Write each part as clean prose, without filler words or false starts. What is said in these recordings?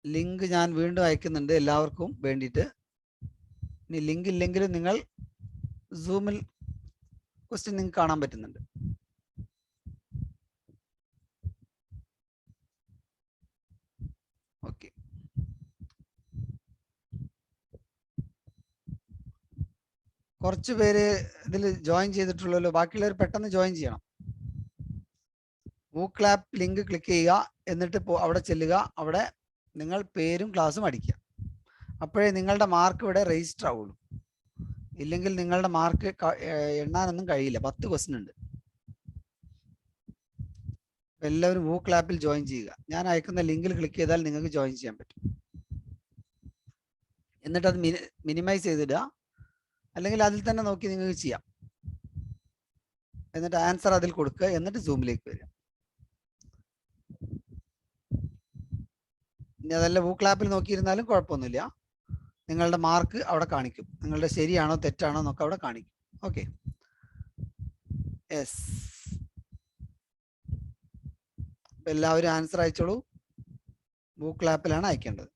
Link ഞാൻ വീണ്ടും അയക്കുന്നുണ്ട് എല്ലാവർക്കും വേണ്ടിയിട്ട്. ഇനി ലിങ്ക് ഇല്ലെങ്കിലും നിങ്ങൾ സൂമിൽ ക്വസ്റ്റ്യൻ നിങ്ങൾക്ക് കാണാൻ പറ്റുന്നുണ്ട്. ഓക്കെ, കുറച്ച് പേര് ഇതിൽ ജോയിൻ ചെയ്തിട്ടുള്ളല്ലോ. ബാക്കിയുള്ളവർ പെട്ടെന്ന് ജോയിൻ ചെയ്യണം. മൂക്ക് ആപ്പ് ലിങ്ക് ക്ലിക്ക് ചെയ്യുക, എന്നിട്ട് അവിടെ ചെല്ലുക. അവിടെ നിങ്ങൾ പേരും ക്ലാസ്സും അടിക്കുക. അപ്പോഴേ നിങ്ങളുടെ മാർക്ക് ഇവിടെ രജിസ്റ്റർ ആവുള്ളൂ. ഇല്ലെങ്കിൽ നിങ്ങളുടെ മാർക്ക് എണ്ണാനൊന്നും കഴിയില്ല. 10 ക്വസ്റ്റ്യൻ ഉണ്ട്. എല്ലാവരും മൂക്ക് ആപ്പിൽ ജോയിൻ ചെയ്യുക. ഞാൻ അയക്കുന്ന ലിങ്കിൽ ക്ലിക്ക് ചെയ്താൽ നിങ്ങൾക്ക് ജോയിൻ ചെയ്യാൻ പറ്റും. എന്നിട്ട് അത് മിനിമൈസ് ചെയ്തിടുക, അല്ലെങ്കിൽ അതിൽ തന്നെ നോക്കി നിങ്ങൾക്ക് ചെയ്യാം. എന്നിട്ട് ആൻസർ അതിൽ കൊടുക്കുക, എന്നിട്ട് സൂമിലേക്ക് വരിക. ഇനി അതല്ല മൂക്ക് ആപ്പിൽ നോക്കിയിരുന്നാലും കുഴപ്പമൊന്നുമില്ല. നിങ്ങളുടെ മാർക്ക് അവിടെ കാണിക്കും. നിങ്ങളുടെ ശരിയാണോ തെറ്റാണോ എന്നൊക്കെ അവിടെ കാണിക്കും. Okay, yes. എല്ലാവരും ആൻസർ അയച്ചോളൂ. മൂക്ക് ആപ്പിലാണ് അയക്കേണ്ടത്.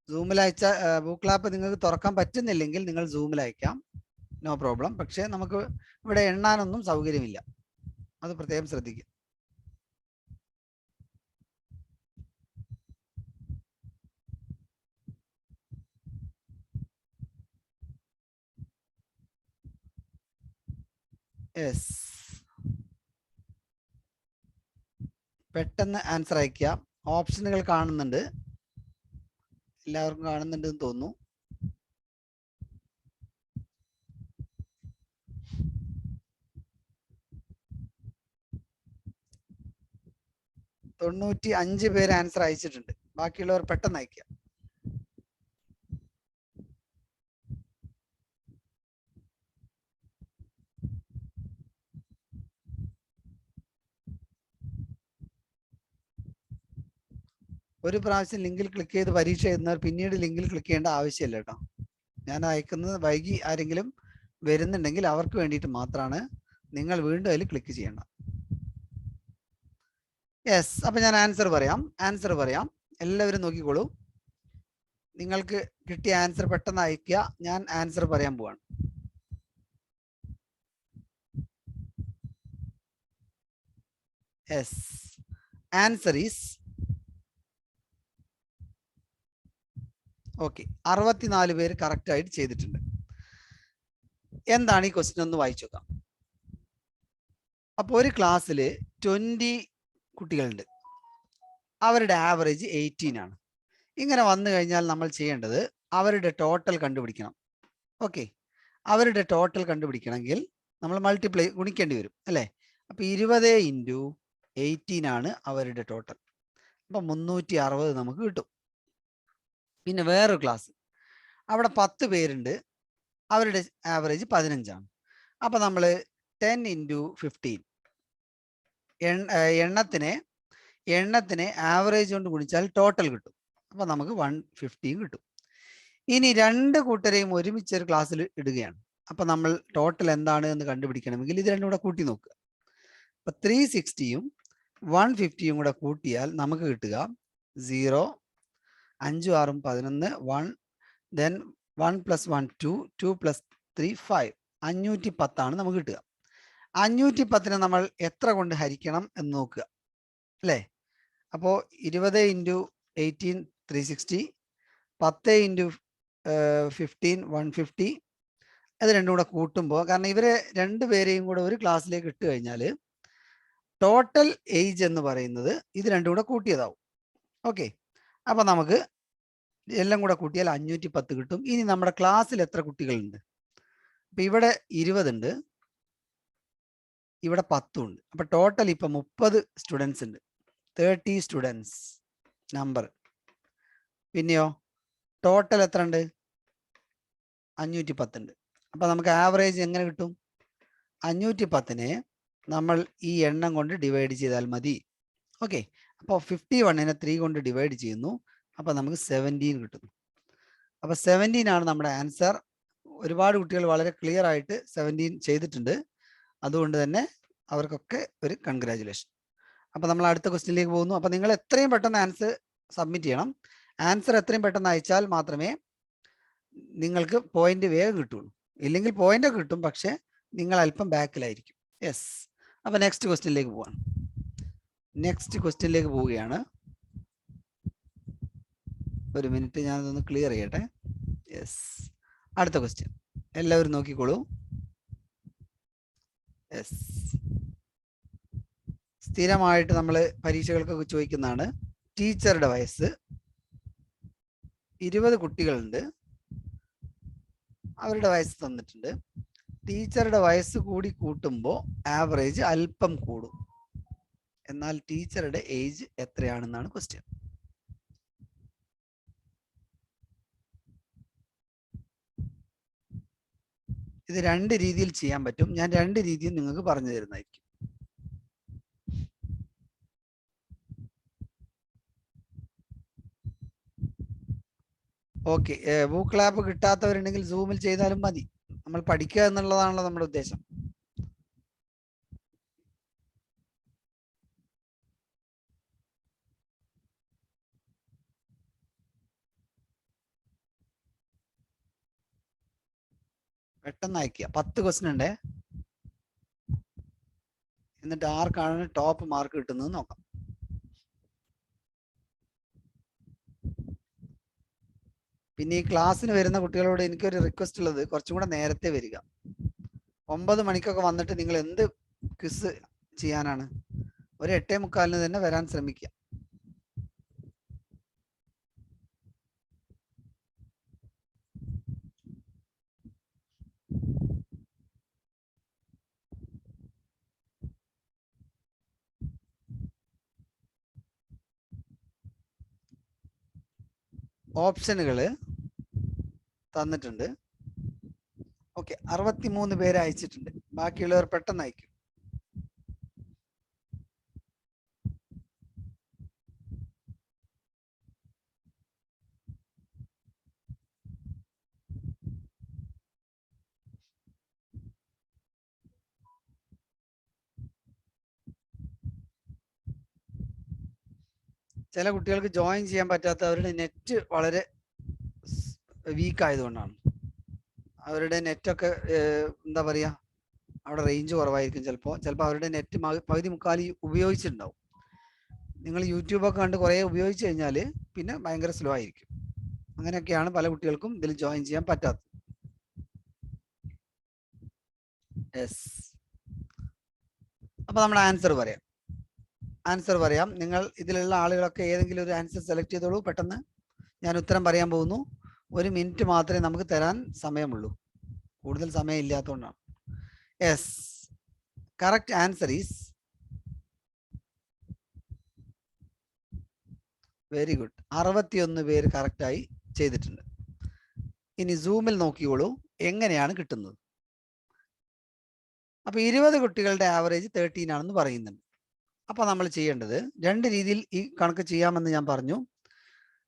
സൂമിൽ അയച്ച മൂക്ക് ആപ്പ് നിങ്ങൾക്ക് തുറക്കാൻ പറ്റുന്നില്ലെങ്കിൽ നിങ്ങൾ സൂമിൽ അയക്കാം, നോ പ്രോബ്ലം. പക്ഷേ നമുക്ക് ഇവിടെ എണ്ണാനൊന്നും സൗകര്യമില്ല, അത് പ്രത്യേകം ശ്രദ്ധിക്കുക. യെസ്, പെട്ടെന്ന് ആൻസർ അയക്കുക. ഓപ്ഷനുകൾ കാണുന്നുണ്ട്, എല്ലാവർക്കും കാണുന്നുണ്ടെന്ന് തോന്നുന്നു. തൊണ്ണൂറ്റി 5 പേര് ആൻസർ അയച്ചിട്ടുണ്ട്. ബാക്കിയുള്ളവർ പെട്ടെന്ന് അയക്കുക. ഒരു പ്രാവശ്യം ലിങ്കിൽ ക്ലിക്ക് ചെയ്ത് പരീക്ഷ എഴുതുന്നവർ പിന്നീട് ലിങ്കിൽ ക്ലിക്ക് ചെയ്യേണ്ട ആവശ്യമില്ല കേട്ടോ. ഞാൻ അയക്കുന്നത് വൈകി ആരെങ്കിലും വരുന്നുണ്ടെങ്കിൽ അവർക്ക് വേണ്ടിയിട്ട് മാത്രമാണ്. നിങ്ങൾ വീണ്ടും അതിൽ ക്ലിക്ക് ചെയ്യേണ്ട. യെസ്, അപ്പൊ ഞാൻ ആൻസർ പറയാം. എല്ലാവരും നോക്കിക്കോളൂ. നിങ്ങൾക്ക് കിട്ടിയ ആൻസർ പെട്ടെന്ന് അയക്കുക. ഞാൻ ആൻസർ പറയാൻ പോവാണ്. Yes, answer is okay. 64 പേര് കറക്റ്റ് ആയിട്ട് ചെയ്തിട്ടുണ്ട്. എന്താണ് ഈ ക്വസ്റ്റ്യൻ ഒന്ന് വായിച്ചു നോക്കാം. അപ്പോൾ ഒരു ക്ലാസ്സിൽ 20 കുട്ടികളുണ്ട്. അവരുടെ ആവറേജ് 18 ആണ്. ഇങ്ങനെ വന്നു കഴിഞ്ഞാൽ നമ്മൾ ചെയ്യേണ്ടത് അവരുടെ ടോട്ടൽ കണ്ടുപിടിക്കണം. ഓക്കെ, അവരുടെ ടോട്ടൽ കണ്ടുപിടിക്കണമെങ്കിൽ നമ്മൾ മൾട്ടിപ്ലൈ ഗുണിക്കേണ്ടി വരും അല്ലേ. അപ്പോൾ 20 × 18 ആണ് അവരുടെ ടോട്ടൽ. അപ്പം 360 നമുക്ക് കിട്ടും. പിന്നെ വേറൊരു ക്ലാസ്, അവിടെ 10 പേരുണ്ട്. അവരുടെ ആവറേജ് 15 ആണ്. അപ്പം നമ്മൾ 10 × 15 എണ്ണത്തിനെ ആവറേജ് കൊണ്ട് ഗുണിച്ചാൽ ടോട്ടൽ കിട്ടും. അപ്പം നമുക്ക് 150 കിട്ടും. ഇനി 2 കൂട്ടരെയും ഒരുമിച്ച് ഒരു ക്ലാസ്സിൽ ഇടുകയാണ്. അപ്പം നമ്മൾ ടോട്ടൽ എന്താണ് എന്ന് കണ്ടുപിടിക്കണമെങ്കിൽ ഇത് രണ്ടും കൂടെ കൂട്ടി നോക്കുക. അപ്പം 360-യും 150-യും കൂടെ കൂട്ടിയാൽ നമുക്ക് കിട്ടുക 0, 5 6 11, 1, then 1 + 1 2, 2 + 3 5, 510 ആണ് നമുക്ക് കിട്ടുക. 510-നെ നമ്മൾ എത്ര കൊണ്ട് ഹരിക്കണം എന്ന് നോക്കുക അല്ലേ. അപ്പോൾ 20 × 18 360, 10 × 15 150. അത് രണ്ടും കൂടെ കൂട്ടുമ്പോൾ, കാരണം ഇവരെ രണ്ടുപേരെയും കൂടെ ഒരു ക്ലാസ്സിലേക്ക് ഇട്ട് കഴിഞ്ഞാൽ ടോട്ടൽ ഏജ് എന്ന് പറയുന്നത് ഇത് രണ്ടും കൂടെ കൂട്ടിയതാവും. ഓക്കെ, അപ്പം നമുക്ക് എല്ലാം കൂടെ കൂട്ടിയാൽ 510 കിട്ടും. ഇനി നമ്മുടെ ക്ലാസ്സിൽ എത്ര കുട്ടികളുണ്ട്? അപ്പം ഇവിടെ 20 ഉണ്ട്, ഇവിടെ 10 ഉണ്ട്. അപ്പം ടോട്ടൽ ഇപ്പം 30 സ്റ്റുഡൻസ് ഉണ്ട്. 30 സ്റ്റുഡൻസ് നമ്പർ. പിന്നെയോ ടോട്ടൽ എത്ര ഉണ്ട്? 510 ഉണ്ട്. അപ്പം നമുക്ക് ആവറേജ് എങ്ങനെ കിട്ടും? 510-നെ നമ്മൾ ഈ എണ്ണം കൊണ്ട് ഡിവൈഡ് ചെയ്താൽ മതി. ഓക്കെ, അപ്പോൾ 51-നെ 3 കൊണ്ട് ഡിവൈഡ് ചെയ്യുന്നു. അപ്പം നമുക്ക് 17 കിട്ടുന്നു. അപ്പം 17 ആണ് നമ്മുടെ ആൻസർ. ഒരുപാട് കുട്ടികൾ വളരെ ക്ലിയർ ആയിട്ട് 17 ചെയ്തിട്ടുണ്ട്. അതുകൊണ്ട് തന്നെ അവർക്കൊക്കെ ഒരു കൺഗ്രാജുലേഷൻ. അപ്പൊ നമ്മൾ അടുത്ത ക്വസ്റ്റ്യനിലേക്ക് പോകുന്നു. അപ്പൊ നിങ്ങൾ എത്രയും പെട്ടെന്ന് ആൻസർ സബ്മിറ്റ് ചെയ്യണം. ആൻസർ എത്രയും പെട്ടെന്ന് അയച്ചാൽ മാത്രമേ നിങ്ങൾക്ക് പോയിന്റ് വേഗം കിട്ടുള്ളൂ. ഇല്ലെങ്കിൽ പോയിന്റ് ഒക്കെ കിട്ടും, പക്ഷെ നിങ്ങൾ അല്പം ബാക്കിലായിരിക്കും. യെസ്. അപ്പൊ നെക്സ്റ്റ് ക്വസ്റ്റ്യനിലേക്ക് പോവാണ്. നെക്സ്റ്റ് ക്വസ്റ്റ്യനിലേക്ക് പോവുകയാണ്. ഒരു മിനിറ്റ്, ഞാനതൊന്ന് ക്ലിയർ ചെയ്യട്ടെ. യെസ്. അടുത്ത ക്വസ്റ്റ്യൻ എല്ലാവരും നോക്കിക്കോളൂ. യെസ്. സ്ഥിരമായിട്ട് നമ്മൾ പരീക്ഷകൾക്കൊക്കെ ചോദിക്കുന്നതാണ്. ടീച്ചറുടെ വയസ്സ് 20 കുട്ടികളുണ്ട്, അവരുടെ വയസ്സ് തന്നിട്ടുണ്ട്. ടീച്ചറുടെ വയസ്സ് കൂടി കൂട്ടുമ്പോൾ ആവറേജ് അല്പം കൂടും. എന്നാൽ ടീച്ചറുടെ ഏജ് എത്രയാണെന്നാണ് ക്വസ്റ്റ്യൻ. ഇത് രണ്ട് രീതിയിൽ ചെയ്യാൻ പറ്റും. ഞാൻ രണ്ട് രീതിയും നിങ്ങൾക്ക് പറഞ്ഞു തരുന്നതായിരിക്കും. ഓക്കെ. ബുക്ക് ലാപ്പ് കിട്ടാത്തവരുണ്ടെങ്കിൽ സൂമിൽ ചെയ്താലും മതി. നമ്മൾ പഠിക്കുക എന്നുള്ളതാണല്ലോ നമ്മുടെ ഉദ്ദേശം. പെട്ടെന്ന് അയക്കുക. 10 ക്വസ്റ്റ്യൻ ഉണ്ടേ. എന്നിട്ട് ആർക്കാണ് ടോപ്പ് മാർക്ക് കിട്ടുന്നത് നോക്കാം. പിന്നെ ഈ ക്ലാസ്സിന് വരുന്ന കുട്ടികളോട് എനിക്കൊരു റിക്വസ്റ്റ് ഉള്ളത്, കുറച്ചും കൂടെ നേരത്തെ വരിക. 9 മണിക്കൊക്കെ വന്നിട്ട് നിങ്ങൾ എന്ത് ക്വിസ് ചെയ്യാനാണ്? ഒരു 8:45 തന്നെ വരാൻ ശ്രമിക്കുക. ഓപ്ഷനുകൾ തന്നിട്ടുണ്ട്. ഓക്കെ. 63 പേര് അയച്ചിട്ടുണ്ട്. ബാക്കിയുള്ളവർ പെട്ടെന്ന് അയക്കും. ചില കുട്ടികൾക്ക് ജോയിൻ ചെയ്യാൻ പറ്റാത്തവരുടെ നെറ്റ് വളരെ വീക്ക് ആയതുകൊണ്ടാണ്. അവരുടെ നെറ്റൊക്കെ എന്താ പറയുക, അവിടെ റേഞ്ച് കുറവായിരിക്കും. ചിലപ്പോൾ അവരുടെ നെറ്റ് പകുതി മുക്കാലി ഉപയോഗിച്ചിട്ടുണ്ടാവും. നിങ്ങൾ യൂട്യൂബൊക്കെ കണ്ട് കുറേ ഉപയോഗിച്ച് കഴിഞ്ഞാൽ പിന്നെ ഭയങ്കര സ്ലോ ആയിരിക്കും. അങ്ങനെയൊക്കെയാണ് പല കുട്ടികൾക്കും ഇതിൽ ജോയിൻ ചെയ്യാൻ പറ്റാത്തത്. യെസ്. അപ്പൊ നമ്മൾ ആൻസർ പറയാം. നിങ്ങൾ ഇതിലുള്ള ആളുകളൊക്കെ ഏതെങ്കിലും ഒരു ആൻസർ സെലക്ട് ചെയ്തോളൂ പെട്ടെന്ന്. ഞാൻ ഉത്തരം പറയാൻ പോകുന്നു. 1 മിനിറ്റ് മാത്രമേ നമുക്ക് തരാൻ സമയമുള്ളൂ. കൂടുതൽ സമയം ഇല്ലാത്തതുകൊണ്ടാണ്. Yes. Correct answer is very good. 61 പേര് കറക്റ്റായി ചെയ്തിട്ടുണ്ട്. ഇനി സൂമിൽ നോക്കിയോളൂ എങ്ങനെയാണ് കിട്ടുന്നത്. അപ്പൊ 20 കുട്ടികളുടെ ആവറേജ് 13 ആണെന്ന് പറയുന്നുണ്ട്. അപ്പൊ നമ്മൾ ചെയ്യേണ്ടത് രണ്ട് രീതിയിൽ ഈ കണക്ക് ചെയ്യാമെന്ന് ഞാൻ പറഞ്ഞു.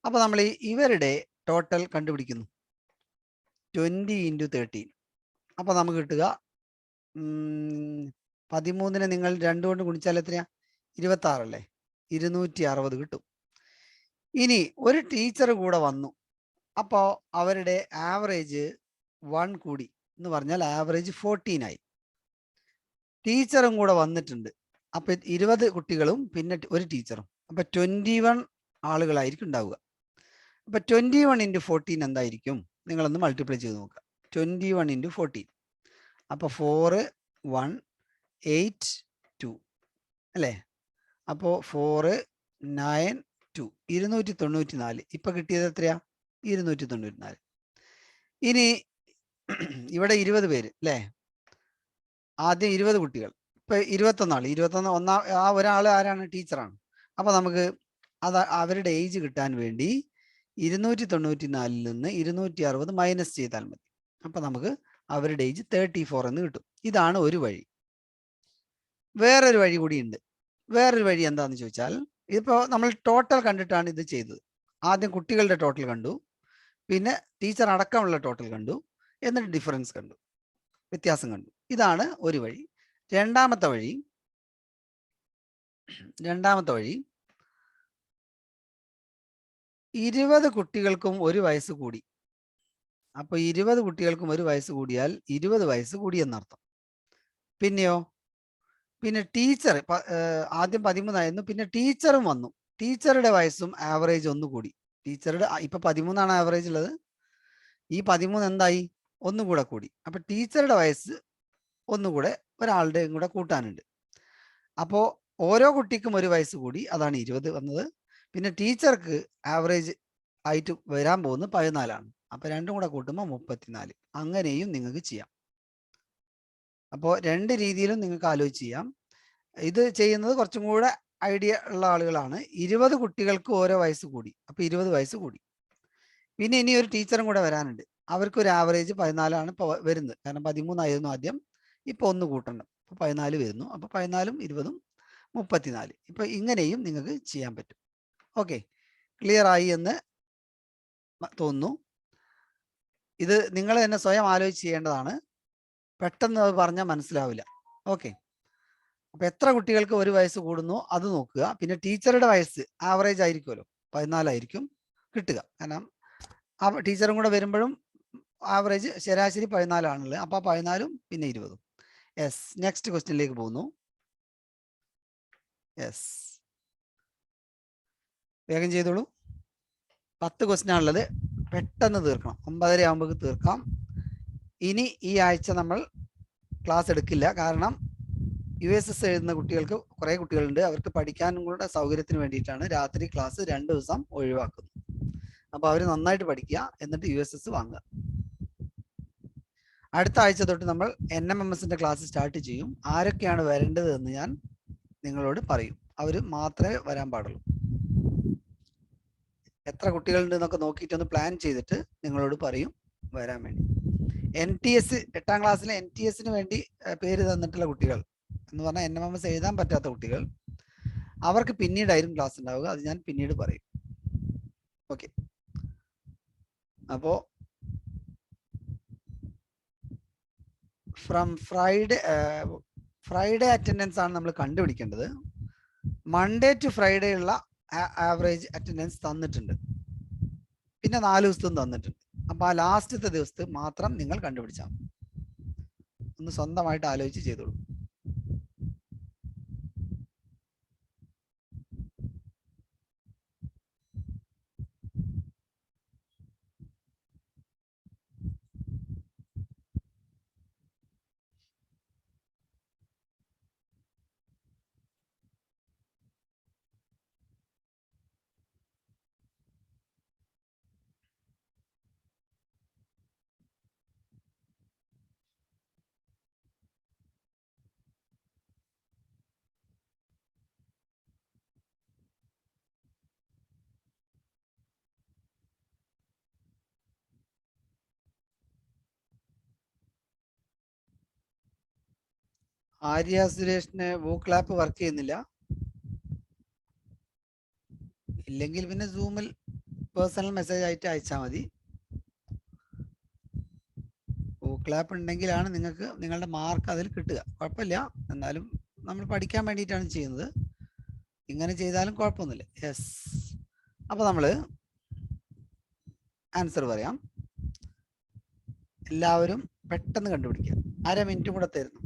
അപ്പൊ നമ്മൾ ഇവരുടെ ടോട്ടൽ കണ്ടുപിടിക്കുന്നു. 20 × 13. അപ്പൊ നമുക്ക് കിട്ടുക 13നെ നിങ്ങൾ 2 കൊണ്ട് ഗുണിച്ചാൽ എത്രയാ? 26 അല്ലേ? 260 കിട്ടും. ഇനി ഒരു ടീച്ചർ കൂടെ വന്നു. അപ്പോ അവരുടെ ആവറേജ് 1 കൂടി എന്ന് പറഞ്ഞാൽ ആവറേജ് 14 ആയി. ടീച്ചറും കൂടെ വന്നിട്ടുണ്ട്. അപ്പൊ 20 കുട്ടികളും പിന്നെ ഒരു ടീച്ചറും. അപ്പൊ 21 ആളുകളായിരിക്കും ഉണ്ടാവുക. അപ്പൊ 21 × 14 എന്തായിരിക്കും? നിങ്ങളൊന്ന് മൾട്ടിപ്ലൈ ചെയ്ത് നോക്കുക. 21 × 14. അപ്പൊ 4 1 8 2 അല്ലേ? അപ്പോ 4 9 2 294. ഇപ്പൊ കിട്ടിയത് എത്രയാ? 294. ഇനി ഇവിടെ 20 പേര് അല്ലേ? ആദ്യം 20 കുട്ടികൾ. ഇപ്പൊ 21 ആള്. 21 ആ ഒരാൾ ആരാണ്? ടീച്ചറാണ്. അപ്പൊ നമുക്ക് അവരുടെ ഏജ് കിട്ടാൻ വേണ്ടി 294 നിന്ന് 260 മൈനസ് ചെയ്താൽ മതി. അപ്പൊ നമുക്ക് അവരുടെ ഏജ് 34 എന്ന് കിട്ടും. ഇതാണ് ഒരു വഴി. വേറൊരു വഴി കൂടിയുണ്ട്. വേറൊരു വഴി എന്താന്ന് ചോദിച്ചാൽ, ഇതിപ്പോ നമ്മൾ ടോട്ടൽ കണ്ടിട്ടാണ് ഇത് ചെയ്തത്. ആദ്യം കുട്ടികളുടെ ടോട്ടൽ കണ്ടു, പിന്നെ ടീച്ചർ അടക്കമുള്ള ടോട്ടൽ കണ്ടു, എന്നിട്ട് ഡിഫറൻസ് കണ്ടു, വ്യത്യാസം കണ്ടു. ഇതാണ് ഒരു വഴി. രണ്ടാമത്തെ വഴി, രണ്ടാമത്തെ വഴി 20 കുട്ടികൾക്കും 1 വയസ്സ് കൂടി. അപ്പോൾ 20 കുട്ടികൾക്കും 1 വയസ്സ് കൂടിയാൽ 20 വയസ്സ് കൂടി എന്നർത്ഥം. പിന്നെയോ പിന്നെ ടീച്ചർ ആദ്യം 13 ആയിരുന്നു, പിന്നെ ടീച്ചറും വന്നു. ടീച്ചറുടെ വയസ്സും ആവറേജ് 1 കൂടി. ടീച്ചറുടെ ഇപ്പൊ 13 ആവറേജ് ഉള്ളത്. ഈ 13 എന്തായി? 1 കൂടെ കൂടി. അപ്പൊ ടീച്ചറുടെ വയസ്സ് 1 കൂടെ ഒരാളുടെയും കൂടെ കൂട്ടാനുണ്ട്. അപ്പോൾ ഓരോ കുട്ടിക്കും 1 വയസ്സ് കൂടി, അതാണ് 20 വന്നത്. പിന്നെ ടീച്ചർക്ക് ആവറേജ് ആയിട്ട് വരാൻ പോകുന്നത് 14 അപ്പൊ രണ്ടും കൂടെ കൂട്ടുമ്പോൾ 34. അങ്ങനെയും നിങ്ങൾക്ക് ചെയ്യാം. അപ്പോൾ 2 രീതിയിലും നിങ്ങൾക്ക് ആലോചിച്ച് ചെയ്യാം. ഇത് ചെയ്യുന്നത് കുറച്ചും കൂടെ ഐഡിയ ഉള്ള ആളുകളാണ്. 20 കുട്ടികൾക്ക് ഓരോ വയസ്സ് കൂടി, അപ്പൊ 20 വയസ്സ് കൂടി. പിന്നെ ഇനി ഒരു ടീച്ചറും കൂടെ വരാനുണ്ട്. അവർക്ക് ഒരു ആവറേജ് 14 ഇപ്പോൾ വരുന്നത്. കാരണം 13 ആയിരുന്നു ആദ്യം, ഇപ്പൊ 1 കൂട്ടണം, അപ്പൊ 14 വരുന്നു. അപ്പൊ 14ഉം 20ഉം 34. ഇപ്പൊ ഇങ്ങനെയും നിങ്ങൾക്ക് ചെയ്യാൻ പറ്റും. ഓക്കെ, ക്ലിയർ ആയി എന്ന് തോന്നുന്നു. ഇത് നിങ്ങൾ തന്നെ സ്വയം ആലോചിച്ച് ചെയ്യേണ്ടതാണ്. പെട്ടെന്ന് അത് പറഞ്ഞാൽ മനസ്സിലാവില്ല. ഓക്കെ, അപ്പൊ എത്ര കുട്ടികൾക്ക് 1 വയസ്സ് കൂടുന്നു അത് നോക്കുക. പിന്നെ ടീച്ചറുടെ വയസ്സ് ആവറേജ് ആയിരിക്കുമല്ലോ, 14 ആയിരിക്കും കിട്ടുക. കാരണം ആ ടീച്ചറും കൂടെ വരുമ്പോഴും ആവറേജ് ശരാശരി 14 ആണുള്ളത്. അപ്പൊ 14ഉം പിന്നെ 20ഉം. യെസ്, നെക്സ്റ്റ് ക്വസ്റ്റ്യനിലേക്ക് പോകുന്നു. യെസ്, വേഗം ചെയ്തോളൂ. 10 ക്വസ്റ്റ്യൻ ആണുള്ളത്, പെട്ടെന്ന് തീർക്കണം. 9:30 ആകുമ്പോൾ തീർക്കാം. ഇനി ഈ ആഴ്ച നമ്മൾ ക്ലാസ് എടുക്കില്ല. കാരണം USS എഴുതുന്ന കുട്ടികൾക്ക് കുറേ കുട്ടികളുണ്ട്. അവർക്ക് പഠിക്കാനും കൂടെ സൗകര്യത്തിന് വേണ്ടിയിട്ടാണ് രാത്രി ക്ലാസ് 2 ദിവസം ഒഴിവാക്കുന്നത്. അപ്പോൾ അവർ നന്നായിട്ട് പഠിക്കുക, എന്നിട്ട് USS വാങ്ങുക. അടുത്ത ആഴ്ച തൊട്ട് നമ്മൾ NMMSന്റെ ക്ലാസ് സ്റ്റാർട്ട് ചെയ്യും. ആരൊക്കെയാണ് വരേണ്ടത് എന്ന് ഞാൻ നിങ്ങളോട് പറയും. അവർ മാത്രമേ വരാൻ പാടുള്ളൂ. എത്ര കുട്ടികളുണ്ട് എന്നൊക്കെ നോക്കിയിട്ടൊന്ന് പ്ലാൻ ചെയ്തിട്ട് നിങ്ങളോട് പറയും വരാൻ വേണ്ടി. NTS 8ാം ക്ലാസ്സിലെ NTSന് വേണ്ടി പേര് തന്നിട്ടുള്ള കുട്ടികൾ എന്ന് പറഞ്ഞാൽ NMMS എഴുതാൻ പറ്റാത്ത കുട്ടികൾ, അവർക്ക് പിന്നീടായിരിക്കും ക്ലാസ് ഉണ്ടാവുക. അത് ഞാൻ പിന്നീട് പറയും. ഓക്കെ, അപ്പോ ഫ്രം ഫ്രൈഡേ അറ്റൻഡൻസ് ആണ് നമ്മൾ കണ്ടുപിടിക്കേണ്ടത്. മൺഡേ ടു ഫ്രൈഡേ ഉള്ള ആവറേജ് അറ്റൻഡൻസ് തന്നിട്ടുണ്ട്, പിന്നെ 4 ദിവസത്തും തന്നിട്ടുണ്ട്. അപ്പൊ ആ ലാസ്റ്റത്തെ ദിവസത്തെ മാത്രം നിങ്ങൾ കണ്ടുപിടിച്ചാൽ മതി. ഒന്ന് സ്വന്തമായിട്ട് ആലോചിച്ച് ചെയ്തോളൂ. ആര്യ സുരേഷിന് വൂക്ലാപ്പ് വർക്ക് ചെയ്യുന്നില്ല. ഇല്ലെങ്കിൽ പിന്നെ സൂമിൽ പേഴ്സണൽ മെസ്സേജ് ആയിട്ട് അയച്ചാൽ മതി. വൂക്ലാപ്പ് ഉണ്ടെങ്കിലാണ് നിങ്ങൾക്ക് നിങ്ങളുടെ മാർക്ക് അതിൽ കിട്ടുക. കുഴപ്പമില്ല, എന്നാലും നമ്മൾ പഠിക്കാൻ വേണ്ടിയിട്ടാണ് ചെയ്യുന്നത്. ഇങ്ങനെ ചെയ്താലും കുഴപ്പമൊന്നുമില്ല. യെസ്, അപ്പൊ നമ്മൾ ആൻസർ പറയാം. എല്ലാവരും പെട്ടെന്ന് കണ്ടുപിടിക്കുക. 1/2 മിനിറ്റ് കൂടെ തരുന്നു.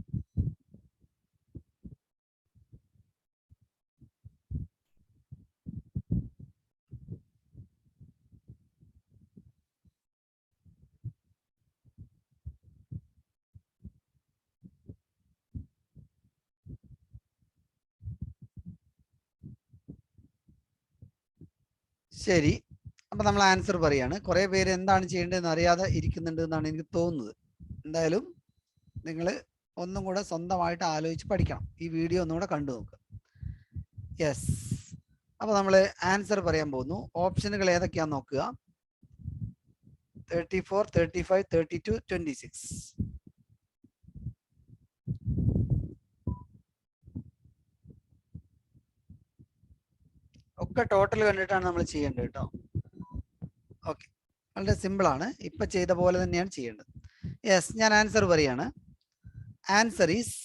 ശരി, അപ്പൊ നമ്മൾ ആൻസർ പറയാണ്. കുറെ പേര് എന്താണ് ചെയ്യേണ്ടതെന്ന് അറിയാതെ ഇരിക്കുന്നുണ്ട് എന്നാണ് എനിക്ക് തോന്നുന്നത്. എന്തായാലും നിങ്ങൾ ഒന്നും കൂടെ സ്വന്തമായിട്ട് ആലോചിച്ച് പഠിക്കണം. ഈ വീഡിയോ ഒന്നുകൂടെ കണ്ടു നോക്കുക. യെസ്, അപ്പൊ നമ്മൾ ആൻസർ പറയാൻ പോകുന്നു. ഓപ്ഷനുകൾ ഏതൊക്കെയാന്ന് നോക്കുക. 34, 35, 32, 26. ഒക്കെ ടോട്ടൽ കണ്ടിട്ടാണ് നമ്മൾ ചെയ്യേണ്ടത് കേട്ടോ. ഓക്കെ, വളരെ സിമ്പിൾ ആണ്. ഇപ്പൊ ചെയ്ത പോലെ തന്നെയാണ് ചെയ്യേണ്ടത്. യെസ്, ഞാൻ ആൻസർ പറയാണ്. ആൻസർ ഈസ്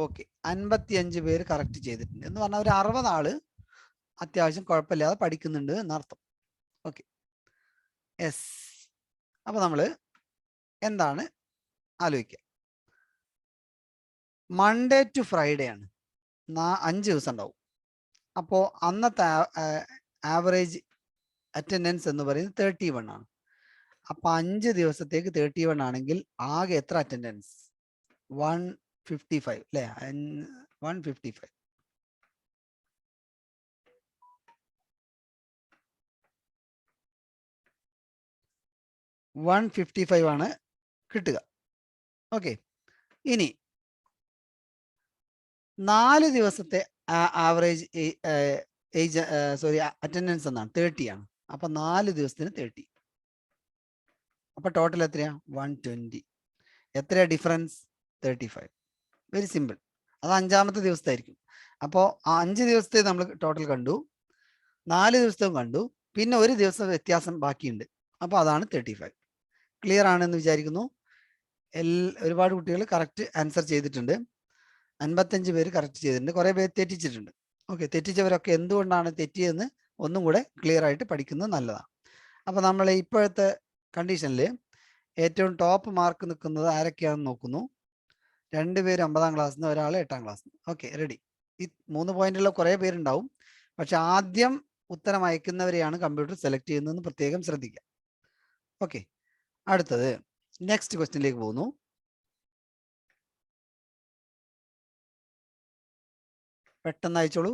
ഓക്കെ, 55 പേര് കറക്റ്റ് ചെയ്തിട്ടുണ്ട് എന്ന് പറഞ്ഞാൽ ഒരു 60 ആള് അത്യാവശ്യം കുഴപ്പമില്ലാതെ പഠിക്കുന്നുണ്ട് എന്നർത്ഥം. Okay, yes. അപ്പൊ നമ്മൾ എന്താണ് ആലോചിക്കുക, മൺഡേ ടു ഫ്രൈഡേ ആണ്, 5 ദിവസം ഉണ്ടാവും. അപ്പോൾ അന്നത്തെ ആവറേജ് അറ്റൻഡൻസ് എന്ന് പറയുന്നത് 31 ആണ്. അപ്പൊ 5 ദിവസത്തേക്ക് 31 ആണെങ്കിൽ ആകെ എത്ര അറ്റൻഡൻസ്? 155 അല്ലേ? 155. 155 ആണ് കിട്ടുക. ഓക്കെ, ഇനി 4 ദിവസത്തെ ആവറേജ് അറ്റൻഡൻസ് എന്നാണ് 30 ആണ്. അപ്പൊ 4 ദിവസത്തിന് 30. അപ്പൊ ടോട്ടൽ എത്രയാ? 120. എത്രയാ ഡിഫറൻസ്? 35. Very simple. അത് 5-ാമത്തെ ദിവസത്തായിരിക്കും. അപ്പോൾ 5 ദിവസത്തെ നമ്മൾ ടോട്ടൽ കണ്ടു, 4 ദിവസവും കണ്ടു, പിന്നെ ഒരു ദിവസം വ്യത്യാസം ബാക്കിയുണ്ട്. അപ്പോൾ അതാണ് 35. ക്ലിയർ ആണെന്ന് വിചാരിക്കുന്നു. ഒരുപാട് കുട്ടികൾ കറക്റ്റ് ആൻസർ ചെയ്തിട്ടുണ്ട്. 55 പേര് കറക്റ്റ് ചെയ്തിട്ടുണ്ട്. കുറേ പേര് തെറ്റിച്ചിട്ടുണ്ട്. ഓക്കെ, തെറ്റിച്ചവരൊക്കെ എന്തുകൊണ്ടാണ് തെറ്റിയതെന്ന് ഒന്നും കൂടെ ക്ലിയർ ആയിട്ട് പഠിക്കുന്നത് നല്ലതാണ്. അപ്പോൾ നമ്മൾ ഇപ്പോഴത്തെ കണ്ടീഷനിൽ ഏറ്റവും ടോപ്പ് മാർക്ക് നിൽക്കുന്നത് ആരൊക്കെയാണെന്ന് നോക്കുന്നു. 2 പേര് 9-ാം ക്ലാസ്സിൽ നിന്ന്, ഒരാൾ 8-ാം ക്ലാസ്സിൽ നിന്ന്. Okay, ready. ഈ 3 പോയിന്റുള്ള കുറേ പേരുണ്ടാവും, പക്ഷെ ആദ്യം ഉത്തരം അയക്കുന്നവരെയാണ് കമ്പ്യൂട്ടർ സെലക്ട് ചെയ്യുന്നതെന്ന് പ്രത്യേകം ശ്രദ്ധിക്കുക. ഓക്കെ, അടുത്തത് നെക്സ്റ്റ് ക്വസ്റ്റ്യനിലേക്ക് പോകുന്നു. പെട്ടെന്ന് അയച്ചോളൂ.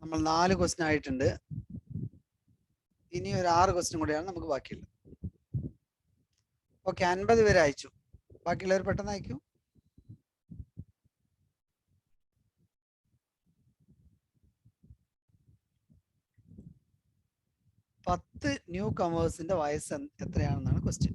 നമ്മൾ 4 ക്വസ്റ്റ്യൻ ആയിട്ടുണ്ട്. ഇനി ഒരു 6 ക്വസ്റ്റ്യൻ കൂടെയാണ് നമുക്ക് ബാക്കിയുള്ളത്. ഓക്കെ, 50 പേര് അയച്ചു. ബാക്കിയുള്ളവർ പെട്ടെന്ന് അയക്കൂ. 10 ന്യൂ കമേഴ്സിന്റെ വയസ്സ് എത്രയാണെന്നാണ് ക്വസ്റ്റ്യൻ.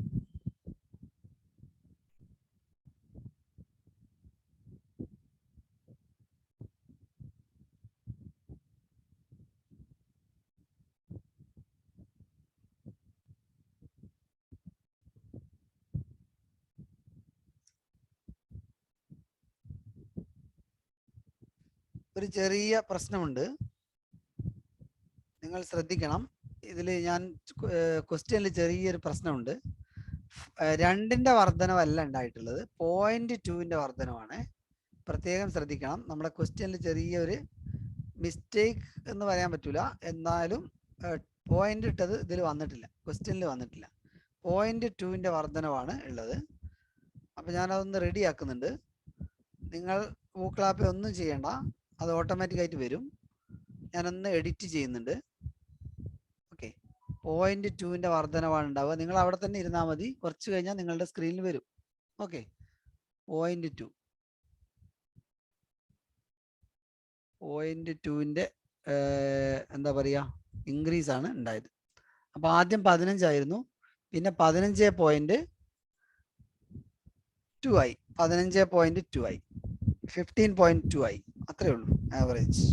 ഒരു ചെറിയ പ്രശ്നമുണ്ട്, നിങ്ങൾ ശ്രദ്ധിക്കണം. ഇതിൽ ഞാൻ ക്വസ്റ്റ്യനിൽ ചെറിയൊരു പ്രശ്നമുണ്ട്. 2ന്റെ വർധനവല്ല ഉണ്ടായിട്ടുള്ളത്, 0.2ന്റെ വർധനമാണ്. പ്രത്യേകം ശ്രദ്ധിക്കണം. നമ്മുടെ ക്വസ്റ്റ്യനിൽ ചെറിയൊരു മിസ്റ്റേക്ക് എന്ന് പറയാൻ പറ്റൂല, എന്നാലും പോയിന്റ് ഇട്ടത് ഇതിൽ വന്നിട്ടില്ല, ക്വസ്റ്റ്യനിൽ വന്നിട്ടില്ല. 0.2ന്റെ വർധനവാണ് ഉള്ളത്. അപ്പം ഞാനതൊന്ന് റെഡി ആക്കുന്നുണ്ട്. നിങ്ങൾ ഊക്ലാപ്പ് ഒന്നും ചെയ്യണ്ട, അത് ഓട്ടോമാറ്റിക്കായിട്ട് വരും. ഞാനൊന്ന് എഡിറ്റ് ചെയ്യുന്നുണ്ട്. ഓക്കെ, 0.2ന്റെ വർധനവാണ് ഉണ്ടാവുക. നിങ്ങൾ അവിടെ തന്നെ ഇരുന്നാൽ മതി, കുറച്ച് കഴിഞ്ഞാൽ നിങ്ങളുടെ സ്ക്രീനിൽ വരും. ഓക്കെ, 0.2ന്റെ എന്താ പറയുക, ഇൻക്രീസ് ആണ് ഉണ്ടായത്. അപ്പോൾ ആദ്യം 15 ആയിരുന്നു, പിന്നെ 15.2 ആയി, 15.2 ആയി. 15.2 ആയി, അത്രേ ഉള്ളൂ ആവറേജ്.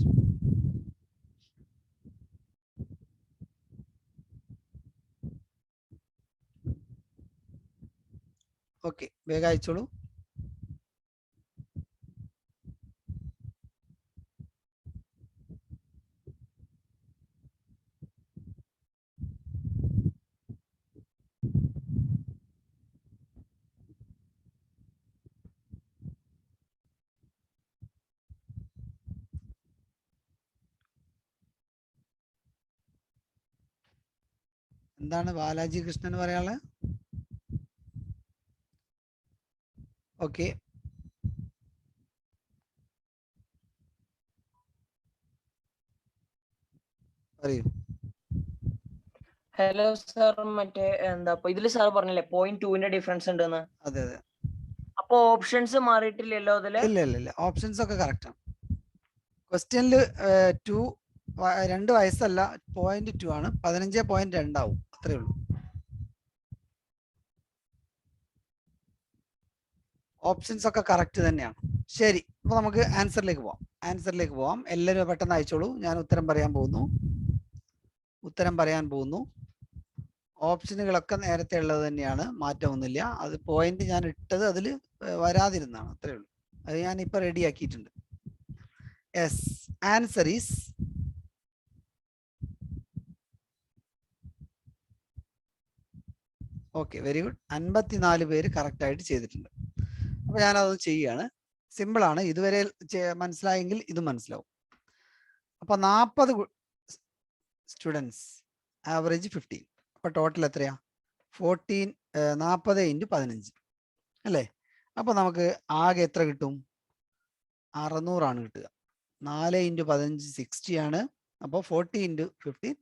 ഓക്കെ, വേഗം അയച്ചോളൂ. എന്താണ് ബാലാജി കൃഷ്ണൻ പറയാനുള്ളത്? ഓക്കെ, പറയൂ. ഹലോ സാർ, മറ്റേ എന്താ ഇതില് സാർ പറഞ്ഞില്ലേ 0.2ന്റെ ഡിഫറൻസ് ഉണ്ടെന്ന്? അതെ അതെ. അപ്പൊ ഓപ്ഷൻസ് മാറിയിട്ടില്ലല്ലോ അതില്? ഇല്ല ഇല്ല ഇല്ല, ഓപ്ഷൻസ് ഒക്കെ കറക്റ്റ് ആണ്. ക്വസ്റ്റ്യനിൽ 2 വയസ്സല്ല 0.2 ആണ്, 15.2 ആവും, അത്രേ ഉള്ളൂ. ഓപ്ഷൻസ് ഒക്കെ കറക്റ്റ് തന്നെയാണ്. ശരി, അപ്പൊ നമുക്ക് ആൻസറിലേക്ക് പോവാം. എല്ലാവരും പെട്ടെന്ന് അയച്ചോളൂ. ഞാൻ ഉത്തരം പറയാൻ പോകുന്നു. ഓപ്ഷനുകളൊക്കെ നേരത്തെ ഉള്ളത് തന്നെയാണ്, മാറ്റമൊന്നുമില്ല. അത് പോയിന്റ് ഞാൻ ഇട്ടത് അതിൽ വരാതിരുന്നാണ്, അത്രേ ഉള്ളൂ. അത് ഞാൻ ഇപ്പൊ റെഡി ആക്കിയിട്ടുണ്ട്. Yes, answer is okay, very good. 54 പേര് കറക്റ്റ് ആയിട്ട് ചെയ്തിട്ടുണ്ട്. അപ്പൊ ഞാനത് ചെയ്യാണ്. സിമ്പിൾ ആണ്. ഇതുവരെ മനസ്സിലായെങ്കിൽ ഇത് മനസ്സിലാവും. അപ്പൊ 40 സ്റ്റുഡൻസ്, ആവറേജ് 15. അപ്പൊ ടോട്ടൽ എത്രയാ? 40 × 15 അല്ലേ? അപ്പൊ നമുക്ക് ആകെ എത്ര കിട്ടും? 600 ആണ് കിട്ടുക. 4 × 15 60 ആണ്. അപ്പോൾ 40 × 15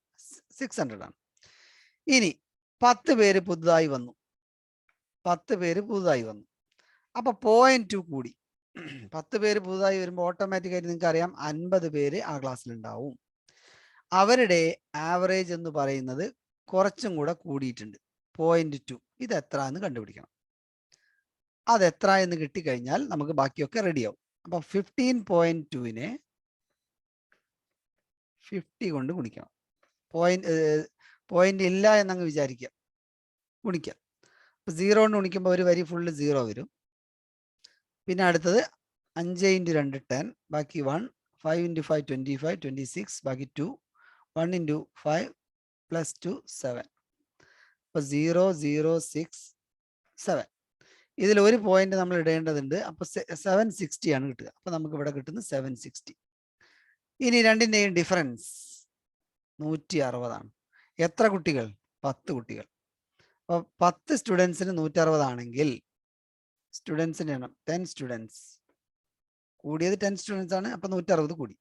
600 ആണ്. ഇനി 10 പേര് പുതുതായി വന്നു. അപ്പൊ 0.2 കൂടി. 10 പേര് പുതുതായി വരുമ്പോൾ ഓട്ടോമാറ്റിക്കായിട്ട് നിങ്ങൾക്ക് അറിയാം 50 പേര് ആ ക്ലാസ്സിൽ ഉണ്ടാവും. അവരുടെ ആവറേജ് എന്ന് പറയുന്നത് കുറച്ചും കൂടെ കൂടിയിട്ടുണ്ട്, 0.2. ഇത് എത്ര എന്ന് കണ്ടുപിടിക്കണം. അതെത്ര എന്ന് കിട്ടിക്കഴിഞ്ഞാൽ നമുക്ക് ബാക്കിയൊക്കെ റെഡിയാവും. അപ്പൊ 15.2നെ 50 കൊണ്ട് ഗുണിക്കണം. പോയിന്റ് ഇല്ല എന്നങ്ങ് വിചാരിക്കുക, ഗുണിക്കാം. അപ്പൊ 0 കൊണ്ട് ഗുണിക്കുമ്പോൾ ഒരു വരി ഫുള്ള് 0 വരും. പിന്നെ അടുത്തത് 5 × 2 10, ബാക്കി 1, 5 × 5 25, 26, ബാക്കി 2, 1 × 5 + 2 7. അപ്പൊ 0 0 6 7. ഇതിൽ ഒരു പോയിന്റ് നമ്മൾ ഇടേണ്ടതുണ്ട്. അപ്പൊ 760 ആണ് കിട്ടുക. അപ്പൊ നമുക്ക് ഇവിടെ കിട്ടുന്നത് 760. ഇനി രണ്ടിന്റെയും ഡിഫറൻസ് 160 ആണ്. എത്ര കുട്ടികൾ? 10 കുട്ടികൾ. അപ്പൊ 10 സ്റ്റുഡൻസിന് 160 ആണെങ്കിൽ സ്റ്റുഡൻസിന് എണ്ണം 10 സ്റ്റുഡൻസ്, കൂടിയത് 10 സ്റ്റുഡൻസ് ആണ്. അപ്പൊ 160 കൂടി.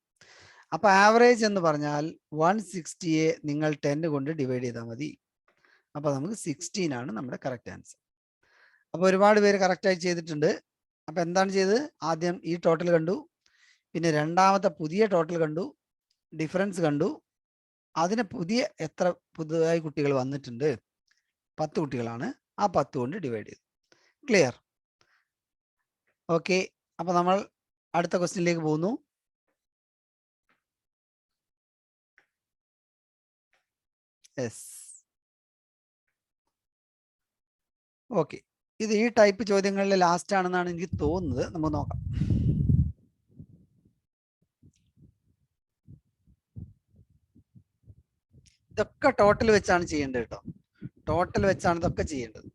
അപ്പൊ ആവറേജ് എന്ന് പറഞ്ഞാൽ 160യെ നിങ്ങൾ 10 കൊണ്ട് ഡിവൈഡ് ചെയ്താൽ മതി. അപ്പൊ നമുക്ക് 16 ആണ് നമ്മുടെ കറക്റ്റ് ആൻസർ. അപ്പൊ ഒരുപാട് പേര് കറക്റ്റായി ചെയ്തിട്ടുണ്ട്. അപ്പൊ എന്താണ് ചെയ്തത്? ആദ്യം ഈ ടോട്ടൽ കണ്ടു, പിന്നെ രണ്ടാമത്തെ പുതിയ ടോട്ടൽ കണ്ടു, ഡിഫറൻസ് കണ്ടു, അതിന് പുതിയ എത്ര പുതുതായി കുട്ടികൾ വന്നിട്ടുണ്ട്? 10 കുട്ടികളാണ്. ആ 10 കൊണ്ട് ഡിവൈഡ് ചെയ്തു. ക്ലിയർ? ഓക്കെ, അപ്പൊ നമ്മൾ അടുത്ത ക്വസ്റ്റ്യനിലേക്ക് പോകുന്നു. Yes, okay. ഇത് ഈ ടൈപ്പ് ചോദ്യങ്ങളിൽ ലാസ്റ്റ് ആണെന്നാണ് എനിക്ക് തോന്നുന്നത്. നമുക്ക് നോക്കാം. ഇതൊക്കെ ടോട്ടൽ വെച്ചാണ് ചെയ്യേണ്ടത് കേട്ടോ. ടോട്ടൽ വെച്ചാണ് ഇതൊക്കെ ചെയ്യേണ്ടത്.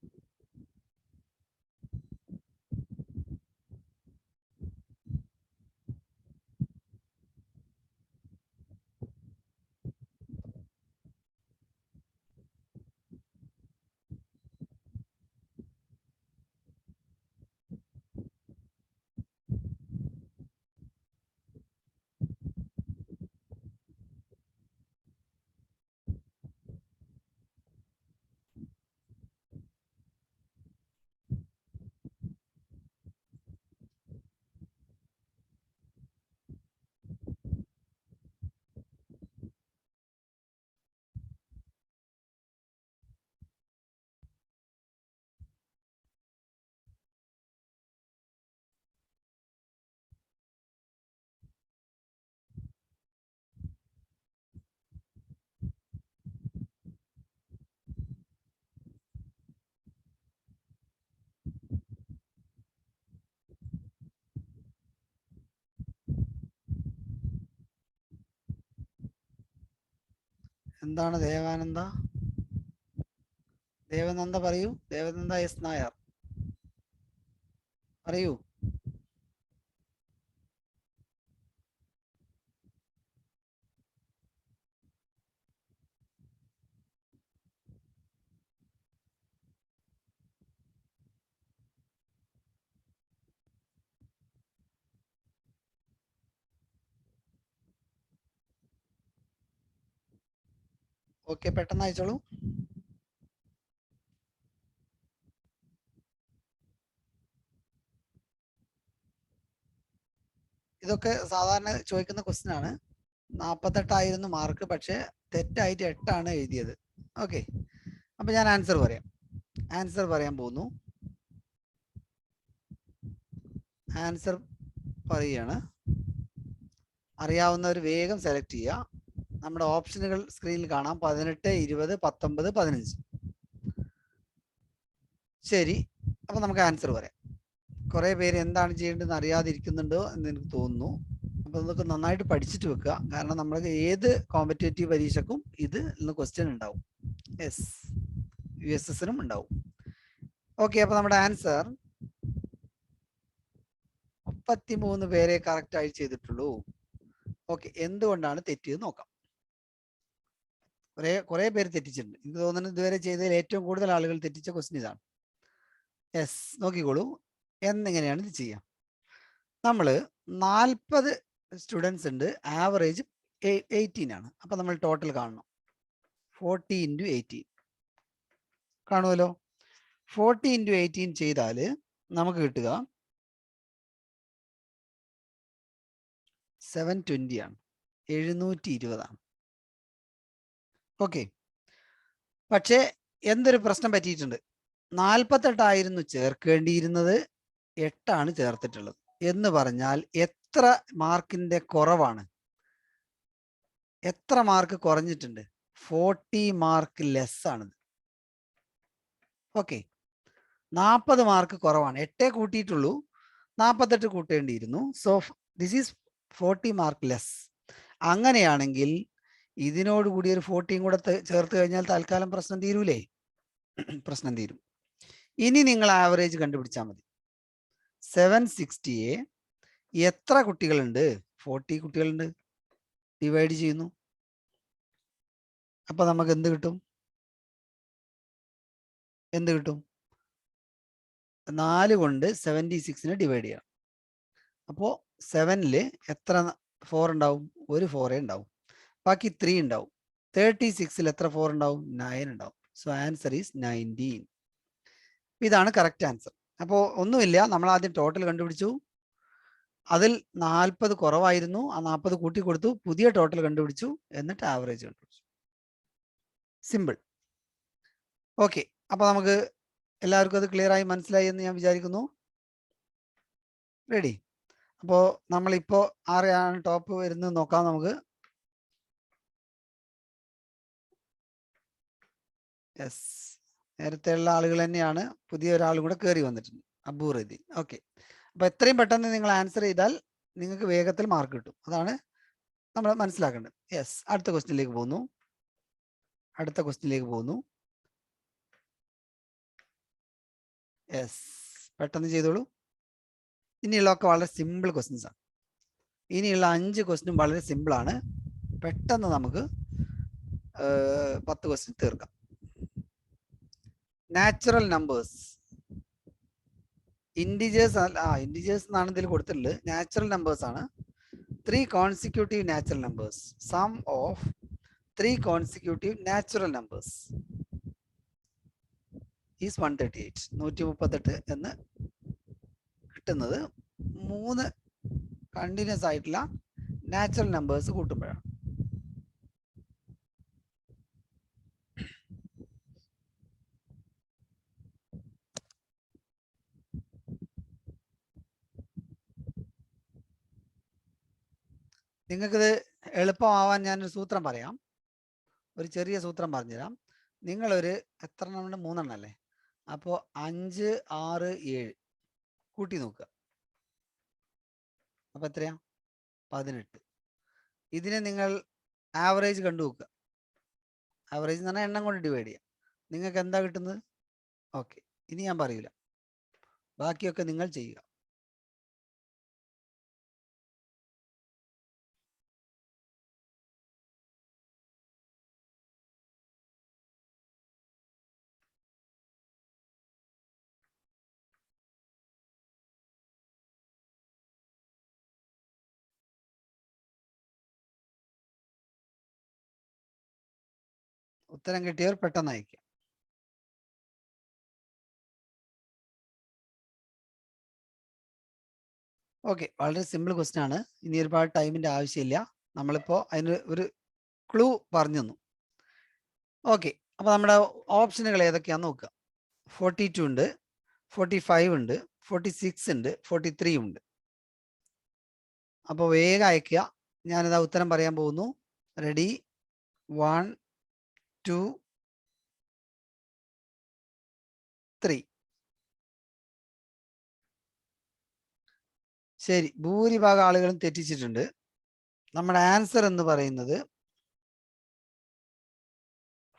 എന്താണ് ദേവാനന്ദ? ദേവനന്ദ പറയൂ. ദേവനന്ദ എസ് നായർ പറയൂ. ഓക്കെ, പെട്ടെന്ന് അയച്ചോളൂ. ഇതൊക്കെ സാധാരണ ചോദിക്കുന്ന ക്വസ്റ്റ്യൻ ആണ്. 48 മാർക്ക്, പക്ഷെ തെറ്റായിട്ട് 8 എഴുതിയത്. ഓക്കെ, അപ്പൊ ഞാൻ ആൻസർ പറയാൻ പോകുന്നു. ആൻസർ പറയുകയാണ്. അറിയാവുന്നവർ വേഗം സെലക്ട് ചെയ്യുക. നമ്മുടെ ഓപ്ഷനുകൾ സ്ക്രീനിൽ കാണാം. 18, 20, 19, 15. ശരി, അപ്പൊ നമുക്ക് ആൻസർ പറയാം. കുറെ പേര് എന്താണ് ചെയ്യേണ്ടതെന്ന് അറിയാതിരിക്കുന്നുണ്ടോ എന്ന് എനിക്ക് തോന്നുന്നു. അപ്പൊ ഇതൊക്കെ നന്നായിട്ട് പഠിച്ചിട്ട് വെക്കുക. കാരണം നമ്മൾക്ക് ഏത് കോമ്പറ്റേറ്റീവ് പരീക്ഷക്കും ഇത് ക്വസ്റ്റ്യൻ ഉണ്ടാവും. യെസ്, USSനും ഉണ്ടാവും. ഓക്കെ, അപ്പൊ നമ്മുടെ ആൻസർ 33 പേരെ കറക്റ്റ് ആയി ചെയ്തിട്ടുള്ളൂ. ഓക്കെ, എന്തുകൊണ്ടാണ് തെറ്റിയത് നോക്കാം. കുറെ പേര് തെറ്റിച്ചിട്ടുണ്ട്. എനിക്ക് തോന്നുന്നു ഇതുവരെ ചെയ്തതിൽ ഏറ്റവും കൂടുതൽ ആളുകൾ തെറ്റിച്ച ക്വസ്റ്റ്യൻ ഇതാണ്. യെസ്, നോക്കിക്കോളൂ എന്നെങ്ങനെയാണ് ഇത് ചെയ്യാം. നമ്മൾ 40 സ്റ്റുഡൻസ് ഉണ്ട്, ആവറേജ് 18 ആണ്. അപ്പൊ നമ്മൾ ടോട്ടൽ കാണണം. 40 × 18 കാണുമല്ലോ. 40 × 18 ചെയ്താൽ നമുക്ക് കിട്ടുക 720 ആണ്. 720 ആണ്. ഓക്കെ, പക്ഷേ എന്തൊരു പ്രശ്നം പറ്റിയിട്ടുണ്ട്. 48 ചേർക്കേണ്ടിയിരുന്നത്, 8 ചേർത്തിട്ടുള്ളത്. എന്ന് പറഞ്ഞാൽ എത്ര മാർക്കിന്റെ കുറവാണ്? എത്ര മാർക്ക് കുറഞ്ഞിട്ടുണ്ട്? 40 മാർക്ക് ലെസ് ആണിത്. ഓക്കെ, 40 മാർക്ക് കുറവാണ്. 8 കൂട്ടിയിട്ടുള്ളൂ, 48 കൂട്ടേണ്ടിയിരുന്നു. So this is 40 mark less. അങ്ങനെയാണെങ്കിൽ ഇതിനോടുകൂടി ഒരു 40 കൂടെ ചേർത്ത് കഴിഞ്ഞാൽ തൽക്കാലം പ്രശ്നം തീരൂലേ? പ്രശ്നം തീരും. ഇനി നിങ്ങൾ ആവറേജ് കണ്ടുപിടിച്ചാൽ മതി. 760യെ എത്ര കുട്ടികളുണ്ട്? 40 കുട്ടികളുണ്ട്. ഡിവൈഡ് ചെയ്യുന്നു. അപ്പൊ നമുക്ക് എന്ത് കിട്ടും? 4 കൊണ്ട് 76നെ ഡിവൈഡ് ചെയ്യാം. അപ്പോ 7ൽ എത്ര 4 ഉണ്ടാവും? ഒരു 4 ഉണ്ടാവും. ബാക്കി 3 ഉണ്ടാവും. 36ൽ എത്ര 4 ഉണ്ടാവും? 9 ഉണ്ടാവും. So answer is 19. ഇതാണ് കറക്റ്റ് ആൻസർ. അപ്പോൾ ഒന്നുമില്ല, നമ്മൾ ആദ്യം ടോട്ടൽ കണ്ടുപിടിച്ചു. അതിൽ 40 കുറവായിരുന്നു. ആ 40 കൂട്ടി കൊടുത്തു, പുതിയ ടോട്ടൽ കണ്ടുപിടിച്ചു, എന്നിട്ട് ആവറേജ് കണ്ടുപിടിച്ചു. സിമ്പിൾ. ഓക്കെ, അപ്പൊ നമുക്ക് എല്ലാവർക്കും അത് ക്ലിയർ ആയി മനസ്സിലായി എന്ന് ഞാൻ വിചാരിക്കുന്നു. റെഡി? അപ്പോ നമ്മളിപ്പോ ആരെയാണ് ടോപ്പ് വരുന്നത് നോക്കാം നമുക്ക്. യെസ്, നേരത്തെയുള്ള ആളുകൾ തന്നെയാണ്. പുതിയ ഒരാൾ കൂടെ കയറി വന്നിട്ടുണ്ട്, അബൂ റദി. ഓക്കെ, അപ്പൊ എത്രയും പെട്ടെന്ന് നിങ്ങൾ ആൻസർ ചെയ്താൽ നിങ്ങൾക്ക് വേഗത്തിൽ മാർക്ക് കിട്ടും. അതാണ് നമ്മൾ മനസ്സിലാക്കേണ്ടത്. യെസ്, അടുത്ത ക്വസ്റ്റ്യനിലേക്ക് പോകുന്നു. യെസ്, പെട്ടെന്ന് ചെയ്തോളൂ. ഇനിയുള്ളതൊക്കെ വളരെ സിമ്പിൾ ക്വസ്റ്റ്യൻസ് ആണ്. ഇനിയുള്ള 5 ക്വസ്റ്റ്യൻ വളരെ സിമ്പിൾ ആണ്. പെട്ടെന്ന് നമുക്ക് 10 ക്വസ്റ്റ്യൻ തീർക്കാം. നാച്ചുറൽ നമ്പേഴ്സ്, ഇൻഡിജേഴ്സ് എന്നാണ് ഇതിൽ കൊടുത്തിട്ടുള്ളത്. നാച്ചുറൽ നമ്പേഴ്സ് ആണ്. 3 consecutive natural numbers. Sum of 3 consecutive natural numbers is 138. 138 എന്ന് കിട്ടുന്നത് 3 കണ്ടിന്യൂസ് ആയിട്ടുള്ള നാച്ചുറൽ നമ്പേഴ്സ് കൂട്ടുമ്പോഴാണ്. നിങ്ങൾക്കിത് എളുപ്പമാവാൻ ഞാനൊരു സൂത്രം പറയാം. ഒരു ചെറിയ സൂത്രം പറഞ്ഞുതരാം. നിങ്ങളൊരു എത്ര എണ്ണം? 3 എണ്ണം അല്ലേ? അപ്പോൾ 5, 6, 7 കൂട്ടി നോക്കുക. അപ്പൊ എത്രയാ? 18. ഇതിനെ നിങ്ങൾ ആവറേജ് കണ്ടു നോക്കുക. ആവറേജ് എന്ന് പറഞ്ഞാൽ എണ്ണം കൊണ്ട് ഡിവൈഡ് ചെയ്യാം. നിങ്ങൾക്ക് എന്താ കിട്ടുന്നത്? ഓക്കെ, ഇനി ഞാൻ പറയൂല, ബാക്കിയൊക്കെ നിങ്ങൾ ചെയ്യുക. ഉത്തരം കിട്ടിയവർ പെട്ടെന്ന് അയക്കുക. ഓക്കെ, വളരെ സിമ്പിൾ ക്വസ്റ്റ്യൻ ആണ്. ഇനി ഒരുപാട് ടൈമിന്റെ ആവശ്യമില്ല. നമ്മളിപ്പോൾ അതിന് ഒരു ക്ലൂ പറഞ്ഞു തന്നു. ഓക്കെ, അപ്പോൾ നമ്മുടെ ഓപ്ഷനുകൾ ഏതൊക്കെയാണെന്ന് നോക്കുക. 42 ഉണ്ട്, 45 ഉണ്ട്, 46 ഉണ്ട്, 43 ഉണ്ട്. അപ്പോൾ വേഗം അയക്കുക. ഞാനിതാ ഉത്തരം പറയാൻ പോകുന്നു. റെഡി, 1 2 3. ശരി, ഭൂരിഭാഗം ആളുകളും തെറ്റിച്ചിട്ടുണ്ട്. നമ്മുടെ ആൻസർ എന്ന് പറയുന്നത്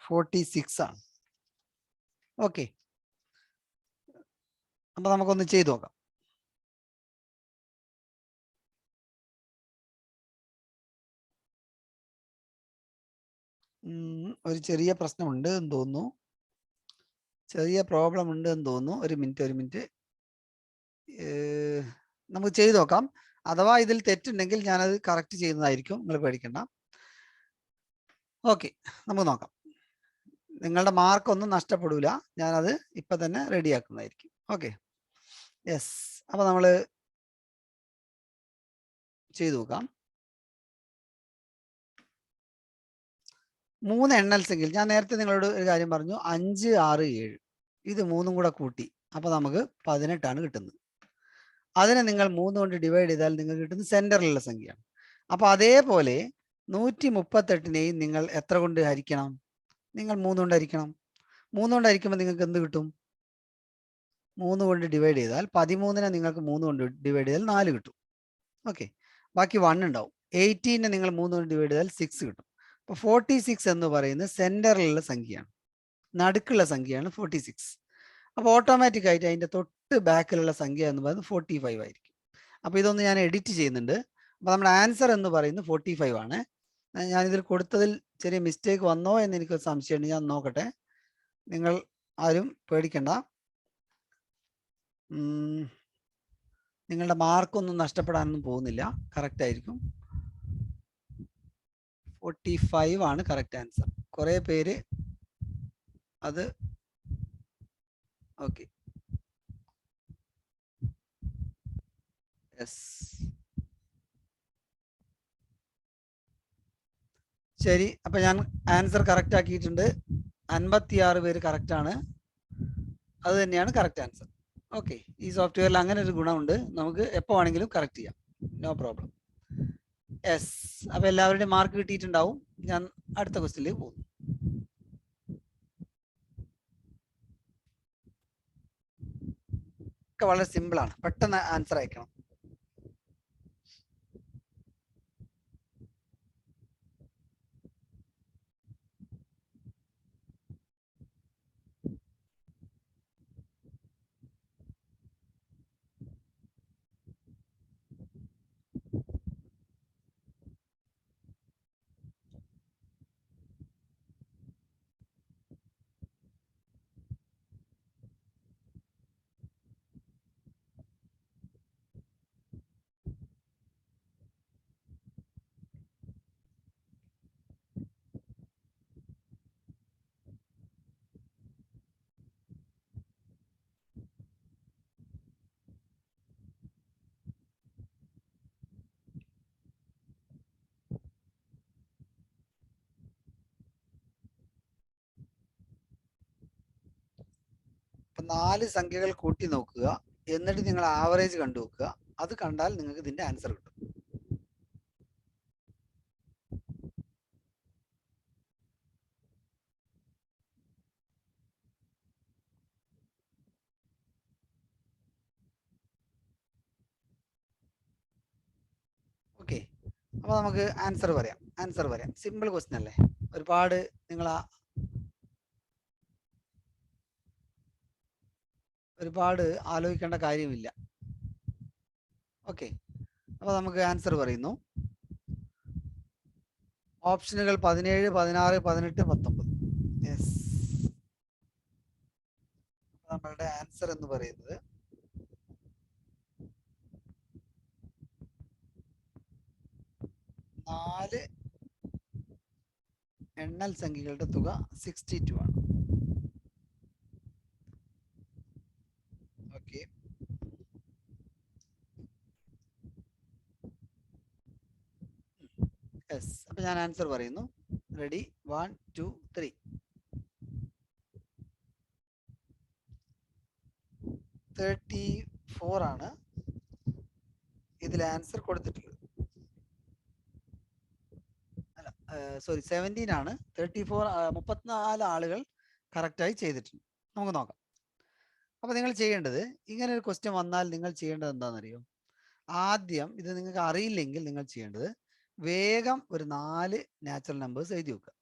46 ആണ്. ഓക്കെ, അപ്പൊ നമുക്കൊന്ന് ചെയ്തു നോക്കാം. ഒരു ചെറിയ പ്രശ്നമുണ്ട് എന്ന് തോന്നുന്നു, ചെറിയ പ്രോബ്ലം ഉണ്ട് എന്ന് തോന്നുന്നു. ഒരു മിനിറ്റ് നമുക്ക് ചെയ്തു നോക്കാം. അഥവാ ഇതിൽ തെറ്റുണ്ടെങ്കിൽ ഞാനത് കറക്റ്റ് ചെയ്യുന്നതായിരിക്കും, നിങ്ങൾ പേടിക്കണ്ട. ഓക്കെ, നമുക്ക് നോക്കാം. നിങ്ങളുടെ മാർക്കൊന്നും നഷ്ടപ്പെടില്ല, ഞാനത് ഇപ്പം തന്നെ റെഡിയാക്കുന്നതായിരിക്കും. Okay, yes. അപ്പം നമ്മൾ ചെയ്തു നോക്കാം. 3 എണ്ണൽ സംഖ്യയിൽ ഞാൻ നേരത്തെ നിങ്ങളോട് ഒരു കാര്യം പറഞ്ഞു, 5 6 7 ഇത് മൂന്നും കൂടെ കൂട്ടി അപ്പോൾ നമുക്ക് 18 കിട്ടുന്നത്. അതിനെ നിങ്ങൾ 3 കൊണ്ട് ഡിവൈഡ് ചെയ്താൽ നിങ്ങൾക്ക് കിട്ടുന്നത് സെന്ററിലുള്ള സംഖ്യയാണ്. അപ്പോൾ അതേപോലെ 138നെയും നിങ്ങൾ എത്ര കൊണ്ട് ഹരിക്കണം? നിങ്ങൾ 3 കൊണ്ട് ഹരിക്കണം. 3 കൊണ്ട് ഹരിക്കുമ്പോൾ നിങ്ങൾക്ക് എന്ത് കിട്ടും? 3 കൊണ്ട് ഡിവൈഡ് ചെയ്താൽ 13നെ നിങ്ങൾക്ക് 3 കൊണ്ട് ഡിവൈഡ് ചെയ്താൽ 4 കിട്ടും. ഓക്കെ, ബാക്കി 1 ഉണ്ടാവും. 18നെ നിങ്ങൾ 3 കൊണ്ട് ഡിവൈഡ് ചെയ്താൽ 6 കിട്ടും. അപ്പോൾ 46 എന്ന് പറയുന്നത് സെന്ററിലുള്ള സംഖ്യയാണ്, നടുക്കുള്ള സംഖ്യയാണ് 46. അപ്പോൾ ഓട്ടോമാറ്റിക് ആയിട്ട് അതിൻ്റെ തൊട്ട് ബാക്കിലുള്ള സംഖ്യ എന്ന് പറയുന്നത് 45 ആയിരിക്കും. അപ്പോൾ ഇതൊന്ന് ഞാൻ എഡിറ്റ് ചെയ്യുന്നുണ്ട്. അപ്പോൾ നമ്മുടെ ആൻസർ എന്ന് പറയുന്നത് 45 ആണ്. ഞാനിതിൽ കൊടുത്തതിൽ ചെറിയ മിസ്റ്റേക്ക് വന്നോ എന്ന് എനിക്കൊരു സംശയമുണ്ട്, ഞാൻ നോക്കട്ടെ. നിങ്ങൾ ആരും പേടിക്കണ്ട, നിങ്ങളുടെ മാർക്കൊന്നും നഷ്ടപ്പെടാനൊന്നും പോകുന്നില്ല, കറക്റ്റ് ആയിരിക്കും. 45 ആണ് കറക്റ്റ് ആൻസർ. കുറേ പേര് അത് ഓക്കെ, യെസ്. ശരി, അപ്പം ഞാൻ ആൻസർ കറക്റ്റ് ആക്കിയിട്ടുണ്ട്. 56 പേര് കറക്റ്റ് ആണ്, അത് തന്നെയാണ് കറക്റ്റ് ആൻസർ. ഓക്കെ, ഈ സോഫ്റ്റ്വെയറിൽ അങ്ങനെ ഒരു ഗുണമുണ്ട്, നമുക്ക് എപ്പോൾ വേണമെങ്കിലും കറക്റ്റ് ചെയ്യാം, നോ പ്രോബ്ലം. യെസ്, അപ്പോൾ എല്ലാവരുടെയും മാർക്ക് കിട്ടിയിട്ടുണ്ടാവും. ഞാൻ അടുത്ത ക്വസ്റ്റ്യനിലേക്ക് പോകുന്നു. ഒക്കെ വളരെ സിമ്പിളാണ്, പെട്ടെന്ന് ആൻസർ അയക്കണം. അപ്പം 4 സംഖ്യകൾ കൂട്ടി നോക്കുക, എന്നിട്ട് നിങ്ങൾ ആവറേജ് കണ്ടു നോക്കുക. അത് കണ്ടാൽ നിങ്ങൾക്ക് ഇതിന്റെ ആൻസർ കിട്ടും. ഓക്കെ, അപ്പോൾ നമുക്ക് ആൻസർ പറയാം. സിമ്പിൾ ക്വസ്റ്റ്യൻ അല്ലേ, ഒരുപാട് നിങ്ങൾ ഒരുപാട് ആലോചിക്കേണ്ട കാര്യമില്ല. ഓക്കെ, അപ്പോൾ നമുക്ക് ആൻസർ പറയുന്നു. ഓപ്ഷനുകൾ 17, 16, 18, 19. യെസ്, നമ്മളുടെ ആൻസർ എന്ന് പറയുന്നത് 4 എണ്ണൽ സംഖ്യകളുടെ തുക 62 ആണ്. Okay, yes. അപ്പൊ ഞാൻ ആൻസർ പറയുന്നു. റെഡി, 1, 2, 3. 34 ആണ് ഇതിൽ ആൻസർ കൊടുത്തിട്ടുള്ളത്. അല്ല, സോറി, 17 ആണ്. 34, 34 ആളുകൾ കറക്റ്റായി ചെയ്തിട്ടുണ്ട്. നമുക്ക് നോക്കാം. അപ്പോൾ നിങ്ങൾ ചെയ്യേണ്ടത്, ഇങ്ങനെ ഒരു ക്വസ്റ്റ്യൻ വന്നാൽ നിങ്ങൾ ചെയ്യേണ്ടത് എന്താണെന്നറിയോ? ആദ്യം ഇത് നിങ്ങൾക്ക് അറിയില്ലെങ്കിൽ നിങ്ങൾ ചെയ്യേണ്ടത് വേഗം ഒരു 4 നാച്ചുറൽ നമ്പേഴ്സ് എഴുതി വെക്കുക.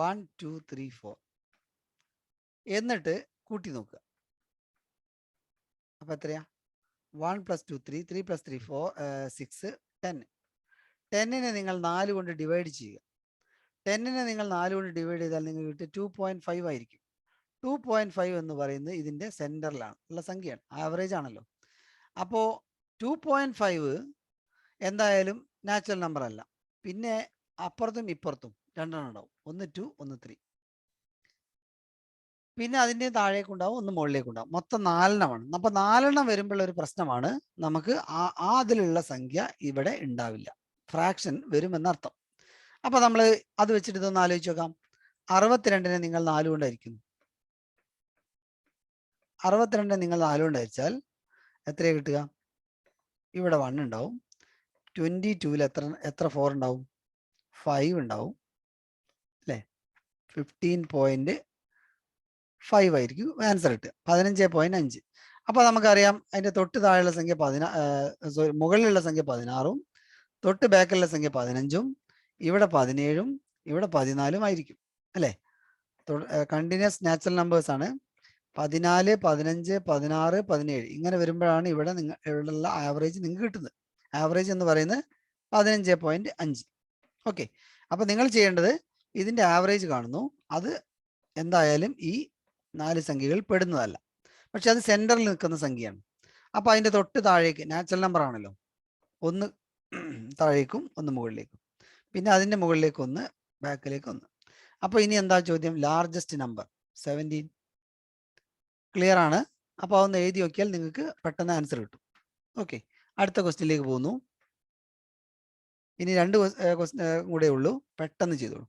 1, 2, 3, 4. എന്നിട്ട് കൂട്ടി നോക്കുക. അപ്പോൾ എത്രയാ? 1 + 2 3, 3 + 3 4, 6, 10. 10നെ നിങ്ങൾ 4 കൊണ്ട് ഡിവൈഡ് ചെയ്യുക. 10നെ നിങ്ങൾ 4 കൊണ്ട് ഡിവൈഡ് ചെയ്താൽ നിങ്ങൾക്ക് കിട്ടുക 2.5 ആയിരിക്കും. 2.5 എന്ന് പറയുന്നത് ഇതിൻ്റെ സെൻറ്ററിലാണ് ഉള്ള സംഖ്യയാണ്, ആവറേജ് ആണല്ലോ. അപ്പോൾ 2.5 എന്തായാലും നാച്ചുറൽ നമ്പർ അല്ല. പിന്നെ അപ്പുറത്തും ഇപ്പുറത്തും രണ്ടെണ്ണം ഉണ്ടാവും, ഒന്ന് 2, ഒന്ന് 3. പിന്നെ അതിൻ്റെ താഴേക്കുണ്ടാവും, ഒന്ന് മുകളിലേക്കുണ്ടാവും. മൊത്തം 4 എണ്ണമാണ്. അപ്പോൾ 4 എണ്ണം വരുമ്പോൾ ഒരു പ്രശ്നമാണ്, നമുക്ക് അതിലുള്ള സംഖ്യ ഇവിടെ ഉണ്ടാവില്ല, ഫ്രാക്ഷൻ വരുമെന്നർത്ഥം. അപ്പോൾ നമ്മൾ അത് വെച്ചിട്ട് ഇതൊന്ന് ആലോചിച്ച് നോക്കാം. 62നെ നിങ്ങൾ 4 കൊണ്ട് ഹരിക്കുന്നു. 62 നിങ്ങൾ 4 കൊണ്ട് ഹരിച്ചാൽ എത്രയാണ് കിട്ടുക? ഇവിടെ 1 ഉണ്ടാവും. 22ൽ എത്ര 4 ഉണ്ടാവും? 5 ഉണ്ടാവും അല്ലേ? 15.5 ആയിരിക്കും ആൻസർ കിട്ടുക. 15.5. അപ്പോൾ നമുക്കറിയാം അതിൻ്റെ തൊട്ട് താഴെയുള്ള സംഖ്യ സോറി, മുകളിലുള്ള സംഖ്യ 16ഉം തൊട്ട് ബാക്കിലുള്ള സംഖ്യ 15ഉം ഇവിടെ 17ഉം ഇവിടെ 14ഉം ആയിരിക്കും അല്ലേ? കണ്ടിന്യൂസ് നാച്ചുറൽ നമ്പേഴ്സ് ആണ്. 14, 15, 16, 17 ഇങ്ങനെ വരുമ്പോഴാണ് ഇവിടെ ഇവിടെയുള്ള ആവറേജ് നിങ്ങൾക്ക് കിട്ടുന്നത്. ആവറേജ് എന്ന് പറയുന്നത് 15.5. ഓക്കെ, അപ്പോൾ നിങ്ങൾ ചെയ്യേണ്ടത് ഇതിൻ്റെ ആവറേജ് കാണുന്നു, അത് എന്തായാലും ഈ 4 സംഖ്യകൾ പെടുന്നതല്ല, പക്ഷെ അത് സെൻറ്ററിൽ നിൽക്കുന്ന സംഖ്യയാണ്. അപ്പോൾ അതിൻ്റെ തൊട്ട് താഴേക്ക് നാച്ചുറൽ നമ്പർ ആണല്ലോ, ഒന്ന് താഴേക്കും ഒന്ന് മുകളിലേക്കും, പിന്നെ അതിൻ്റെ മുകളിലേക്ക് ഒന്ന്, ബാക്കിലേക്ക് ഒന്ന്. അപ്പോൾ ഇനി എന്താ ചോദ്യം? Largest number 17. ക്ലിയർ ആണ്? അപ്പോൾ അതൊന്ന് എഴുതി നോക്കിയാൽ നിങ്ങൾക്ക് പെട്ടെന്ന് ആൻസർ കിട്ടും. ഓക്കെ, അടുത്ത ക്വസ്റ്റ്യനിലേക്ക് പോകുന്നു. ഇനി 2 ക്വസ്റ്റ്യൻ കൂടെ ഉള്ളൂ, പെട്ടെന്ന് ചെയ്തോളൂ.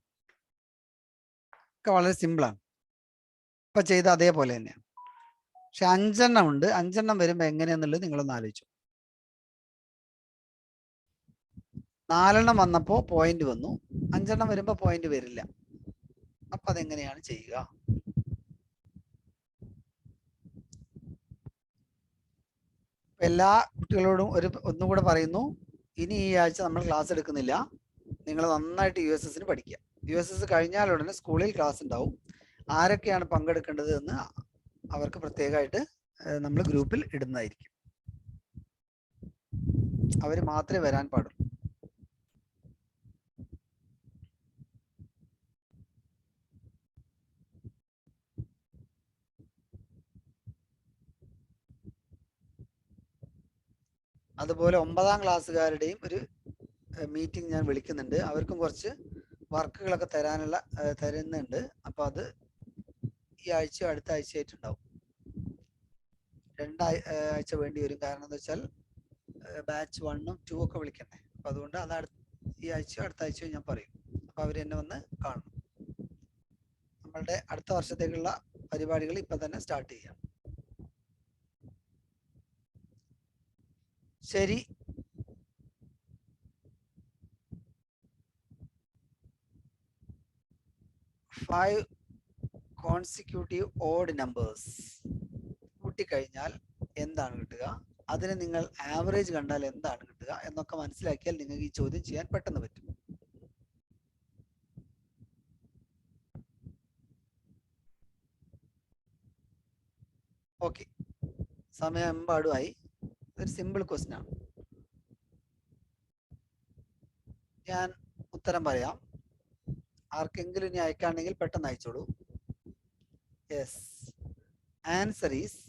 ഒക്കെ വളരെ സിമ്പിളാണ്, ഇപ്പം ചെയ്ത അതേപോലെ തന്നെയാണ്. പക്ഷെ 5 എണ്ണം ഉണ്ട്. 5 എണ്ണം വരുമ്പോൾ എങ്ങനെയാന്നുള്ളത് നിങ്ങളൊന്ന് ആലോചിച്ചു. 4 എണ്ണം വന്നപ്പോൾ പോയിന്റ് വന്നു, 5 എണ്ണം വരുമ്പോൾ പോയിന്റ് വരില്ല. അപ്പം അതെങ്ങനെയാണ് ചെയ്യുക? എല്ലാ കുട്ടികളോടും ഒന്നുകൂടെ പറയുന്നു, ഇനി ഈ ആഴ്ച നമ്മൾ ക്ലാസ് എടുക്കുന്നില്ല. നിങ്ങൾ നന്നായിട്ട് USS പഠിക്കുക. USS കഴിഞ്ഞാൽ ഉടനെ സ്കൂളിൽ ക്ലാസ് ഉണ്ടാവും. ആരൊക്കെയാണ് പങ്കെടുക്കേണ്ടത് എന്ന് അവർക്ക് പ്രത്യേകമായിട്ട് നമ്മൾ ഗ്രൂപ്പിൽ ഇടുന്നതായിരിക്കും. അവർ മാത്രമേ വരാൻ പാടുള്ളൂ. അതുപോലെ 9ാം ക്ലാസ്സുകാരുടെയും ഒരു മീറ്റിംഗ് ഞാൻ വിളിക്കുന്നുണ്ട്. അവർക്കും കുറച്ച് വർക്കുകളൊക്കെ തരുന്നുണ്ട്. അപ്പോൾ അത് ഈ ആഴ്ചയോ അടുത്ത ആഴ്ചയായിട്ടുണ്ടാവും. 2 ആഴ്ച വേണ്ടി വരും. കാരണം എന്താ വെച്ചാൽ ബാച്ച് 1ഉം 2 ഒക്കെ വിളിക്കണ്ടേ. അപ്പം അതുകൊണ്ട് അത് ഈ ആഴ്ചയോ അടുത്ത ആഴ്ചയോ ഞാൻ പറയും. അപ്പോൾ അവർ എന്നെ വന്ന് കാണും. നമ്മളുടെ അടുത്ത വർഷത്തേക്കുള്ള പരിപാടികൾ ഇപ്പം തന്നെ സ്റ്റാർട്ട് ചെയ്യാം. ശരി, ഫൈവ് കോൺസിക്യൂട്ടീവ് ഓഡ് നമ്പേഴ്സ് കൂട്ടിക്കഴിഞ്ഞാൽ എന്താണ് കിട്ടുക, അതിന് നിങ്ങൾ ആവറേജ് കണ്ടാൽ എന്താണ് കിട്ടുക എന്നൊക്കെ മനസ്സിലാക്കിയാൽ നിങ്ങൾക്ക് ഈ ചോദ്യം ചെയ്യാൻ പെട്ടെന്ന് പറ്റും. ഓക്കെ, സമയം എമ്പാടുമായി. ഒരു സിമ്പിൾ ക്വസ്റ്റ്യൻ ആണ്. ഞാൻ ഉത്തരം പറയാം. ആർക്കെങ്കിലും ഇനി അയക്കാണെങ്കിൽ പെട്ടെന്ന് അയച്ചോളൂ. യെസ്, ആൻസർ ഈസ്,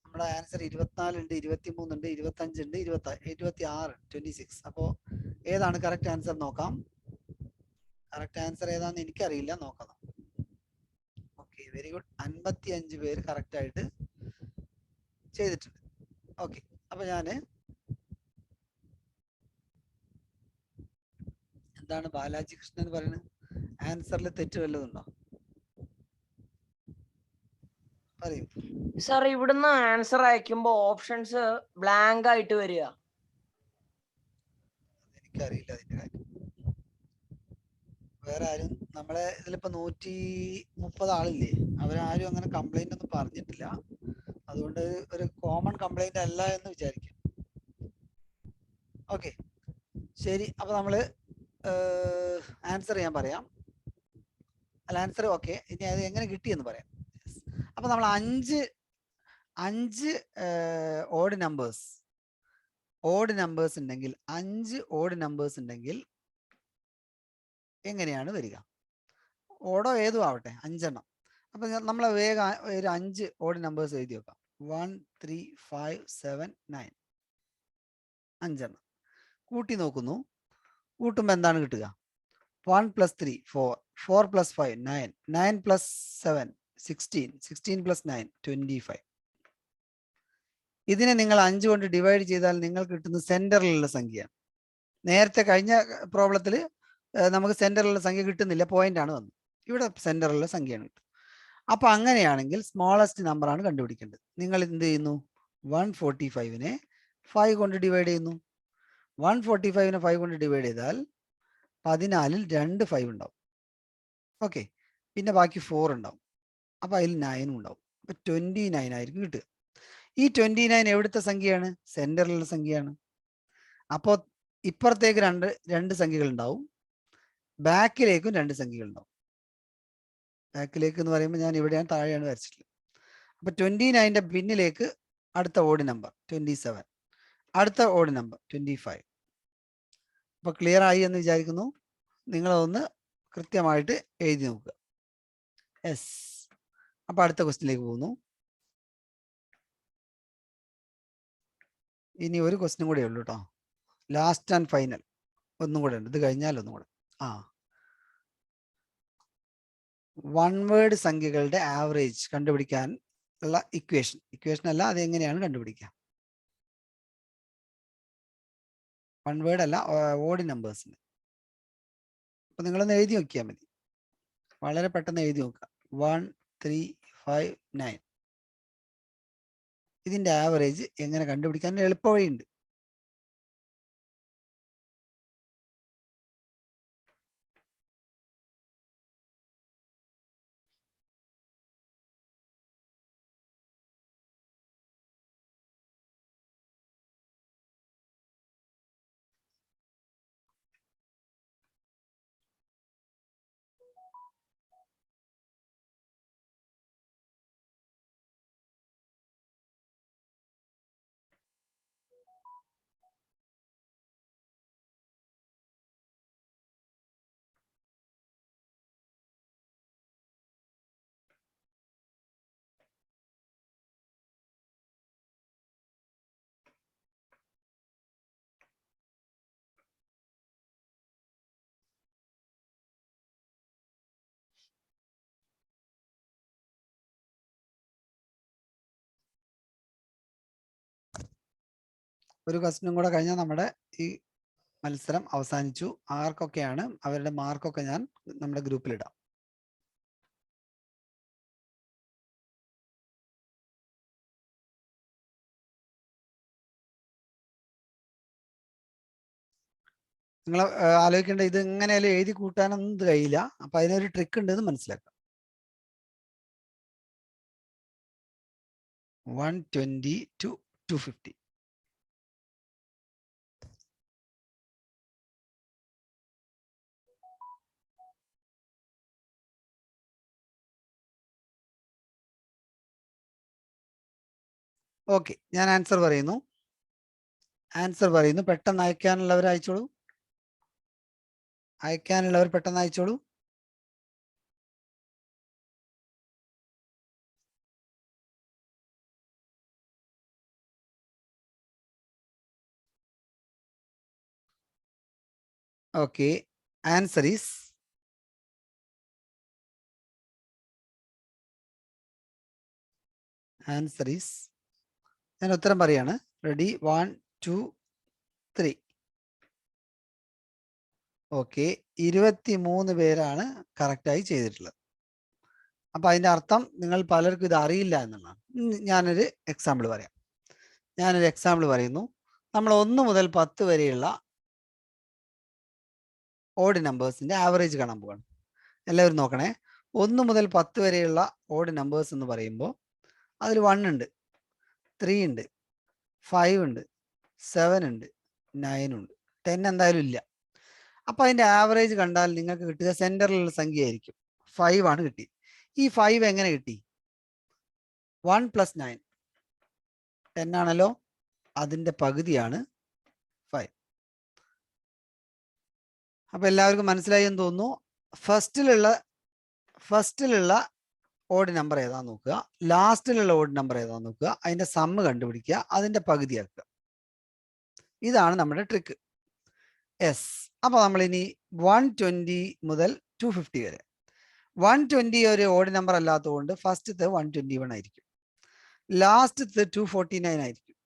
നമ്മുടെ ആൻസർ 24 ഉണ്ട്, 23 ഉണ്ട്, 25 ഉണ്ട്, 26, 26. അപ്പോൾ ഏതാണ് കറക്റ്റ് ആൻസർ നോക്കാം. കറക്റ്റ് ആൻസർ ഏതാണെന്ന് എനിക്കറിയില്ല, നോക്കാം. Okay, very good. 55 പേര് കറക്റ്റ് ആയിട്ട് ചെയ്തിട്ടുണ്ട്. ഓക്കെ, അപ്പൊ ഞാന് എന്താണ് ബാലാജി കൃഷ്ണൻ പറയുന്നത്? ആൻസറിൽ തെറ്റ് വല്ലതുണ്ടോ? പറയൂ. സാർ ഇവിടുന്ന് ആൻസർ അയക്കുമ്പോ ഓപ്ഷൻസ് ബ്ലാങ്ക് ആയിട്ട് വരിക. എനിക്കറിയില്ല അതിന്റെ കാര്യം. വേറെ ആരും നമ്മളെ ഇതിലിപ്പോ 130 ആളില്ലേ, അവരാരും അങ്ങനെ കംപ്ലൈന്റ് ഒന്നും പറഞ്ഞിട്ടില്ല. അതുകൊണ്ട് ഒരു കോമൺ കംപ്ലൈന്റ് അല്ല എന്ന് വിചാരിക്കാം. ഓക്കെ, ശരി. അപ്പൊ നമ്മള് ആൻസർ ഞാൻ പറയാം. അല്ല, ആൻസർ ഓക്കെ. ഇനി അത് എങ്ങനെ കിട്ടിയെന്ന് പറയാം. അപ്പൊ നമ്മൾ അഞ്ച് ഓഡ് നമ്പേഴ്സ് ഉണ്ടെങ്കിൽ, 5 ഓഡ് നമ്പേഴ്സ് ഉണ്ടെങ്കിൽ എങ്ങനെയാണ് വരിക? ഓടോ ഏതും ആവട്ടെ, 5 എണ്ണം. അപ്പൊ നമ്മളെ വേഗം ഒരു 5 ഓഡ് നമ്പേഴ്സ് എഴുതി വെക്കാം. 1, 3, 5, 7, 9. 5 എണ്ണം കൂട്ടി നോക്കുന്നു. കൂട്ടുമ്പോൾ എന്താണ് കിട്ടുക? 1 + 3 4, 4 + 5 9, 9 + 7 16, 16 + 9 25. ഇതിനെ നിങ്ങൾ 5 കൊണ്ട് ഡിവൈഡ് ചെയ്താൽ നിങ്ങൾക്ക് കിട്ടുന്ന സെന്ററിലുള്ള സംഖ്യയാണ്. നേരത്തെ കഴിഞ്ഞ പ്രോബ്ലത്തിൽ നമുക്ക് സെന്ററിലുള്ള സംഖ്യ കിട്ടുന്നില്ല, പോയിന്റ് ആണ് വന്നത്. ഇവിടെ സെന്ററിലുള്ള സംഖ്യയാണ് കിട്ടുന്നത്. അപ്പൊ അങ്ങനെയാണെങ്കിൽ സ്മോളസ്റ്റ് നമ്പർ ആണ് കണ്ടുപിടിക്കേണ്ടത്. നിങ്ങൾ എന്ത് ചെയ്യുന്നു? 145നെ 5 കൊണ്ട് ഡിവൈഡ് ചെയ്യുന്നു. 145നെ 5 കൊണ്ട് ഡിവൈഡ് ചെയ്താൽ 14ൽ 2 5 ഉണ്ടാവും. ഓക്കെ, പിന്നെ ബാക്കി 4 ഉണ്ടാവും. അപ്പൊ അതിൽ 9 ഉണ്ടാവും. അപ്പൊ 29 ആയിരിക്കും കിട്ടുക. ഈ 29 എവിടുത്തെ സംഖ്യയാണ്? സെന്ററിലുള്ള സംഖ്യയാണ്. അപ്പോൾ ഇപ്പുറത്തേക്ക് രണ്ട് സംഖ്യകൾ ഉണ്ടാവും, ബാക്കിലേക്കും 2 സംഖ്യകൾ ഉണ്ടാവും. ബാക്കിലേക്ക് എന്ന് പറയുമ്പോൾ ഞാൻ ഇവിടെയാണ്, താഴെയാണ് വരച്ചിട്ടുള്ളത്. അപ്പൊ 29ന്റെ പിന്നിലേക്ക് അടുത്ത ഓഡ് നമ്പർ 27, അടുത്ത ഓഡ് നമ്പർ 25. അപ്പൊ ക്ലിയർ ആയി എന്ന് വിചാരിക്കുന്നു. നിങ്ങളതൊന്ന് കൃത്യമായിട്ട് എഴുതി നോക്കുക. യെസ്. അപ്പൊ അടുത്ത ക്വസ്റ്റ്യനിലേക്ക് പോകുന്നു. ഇനി ഒരു ക്വസ്റ്റ്യൻ കൂടെ ഉള്ളൂ കേട്ടോ, ലാസ്റ്റ് ആൻഡ് ഫൈനൽ. ഒന്നും കൂടെ ഉണ്ട്, ഇത് കഴിഞ്ഞാൽ ഒന്നും കൂടെ. വൺ വേർഡ് സംഖ്യകളുടെ ആവറേജ് കണ്ടുപിടിക്കാൻ ഉള്ള ഇക്വേഷൻ അല്ല, അത് എങ്ങനെയാണ് കണ്ടുപിടിക്കുക? വൺ വേർഡ് അല്ല, ഓഡ് നമ്പേഴ്സിന്. അപ്പൊ നിങ്ങളൊന്ന് എഴുതി നോക്കിയാൽ മതി, വളരെ പെട്ടെന്ന് എഴുതി നോക്കുക. 1, 3, 5, 9. ഇതിന്റെ ആവറേജ് എങ്ങനെ കണ്ടുപിടിക്കാൻ എളുപ്പ വഴിയുണ്ട്. ഒരു ക്വസ്റ്റ്യനും കൂടെ കഴിഞ്ഞാൽ നമ്മുടെ ഈ മത്സരം അവസാനിച്ചു. ആർക്കൊക്കെയാണ് അവരുടെ മാർക്കൊക്കെ ഞാൻ നമ്മുടെ ഗ്രൂപ്പിലിടാം. നിങ്ങൾ ആലോചിക്കേണ്ട, ഇത് എങ്ങനെയാലും എഴുതി കൂട്ടാനൊന്നും ഇത് കഴിയില്ല. അപ്പൊ അതിനൊരു ട്രിക്ക് ഉണ്ട് എന്ന് മനസ്സിലാക്കാം. 120 to 250. ഓക്കെ, ഞാൻ ആൻസർ പറയുന്നു. പെട്ടെന്ന് അയക്കാനുള്ളവർ അയച്ചോളൂ. അയക്കാനുള്ളവർ പെട്ടെന്ന് അയച്ചോളൂ. ഓക്കെ, ആൻസർ ഈസ് ഞാൻ ഉത്തരം പറയാണ്. റെഡി, 1 2 3. ഓക്കെ, 23 പേരാണ് കറക്റ്റായി ചെയ്തിട്ടുള്ളത്. അപ്പൊ അതിന്റെ അർത്ഥം നിങ്ങൾ പലർക്കും ഇത് അറിയില്ല എന്നുള്ളതാണ്. ഞാനൊരു എക്സാമ്പിൾ പറയുന്നു. നമ്മൾ 1 മുതൽ 10 വരെയുള്ള ഓഡ് നമ്പേഴ്സിന്റെ ആവറേജ് കാണാൻ പോവാണ്. എല്ലാവരും നോക്കണേ. 1 മുതൽ 10 വരെയുള്ള ഓഡ് നമ്പേഴ്സ് എന്ന് പറയുമ്പോൾ അതിൽ 1 ഉണ്ട്, 3 ഉണ്ട്, 5 ഉണ്ട്, 7 ഉണ്ട്, 9 ഉണ്ട്, 10 എന്തായാലും ഇല്ല. അപ്പൊ അതിന്റെ ആവറേജ് കണ്ടാൽ നിങ്ങൾക്ക് കിട്ടുക സെന്ററിലുള്ള സംഖ്യ ആയിരിക്കും. 5 ആണ് കിട്ടി. ഈ 5 എങ്ങനെ കിട്ടി? 1 + 9 10 ആണല്ലോ, അതിന്റെ പകുതിയാണ് 5. അപ്പൊ എല്ലാവർക്കും മനസ്സിലായി എന്ന് തോന്നുന്നു. ഫസ്റ്റിലുള്ള ഓഡ് നമ്പർ ഏതാന്ന് നോക്കുക, ലാസ്റ്റിലുള്ള ഓഡ് നമ്പർ ഏതാന്ന് നോക്കുക, അതിന്റെ സമ്മ് കണ്ടുപിടിക്കുക, അതിന്റെ പകുതിയാക്കുക. ഇതാണ് നമ്മുടെ ട്രിക്ക്. യെസ്. അപ്പൊ നമ്മൾ ഇനി 120 മുതൽ 250 വരെ. 120 ഒരു ഓഡ് നമ്പർ അല്ലാത്തതുകൊണ്ട് ഫസ്റ്റത്തെ 121 ആയിരിക്കും, ലാസ്റ്റത്തെ 249 ആയിരിക്കും.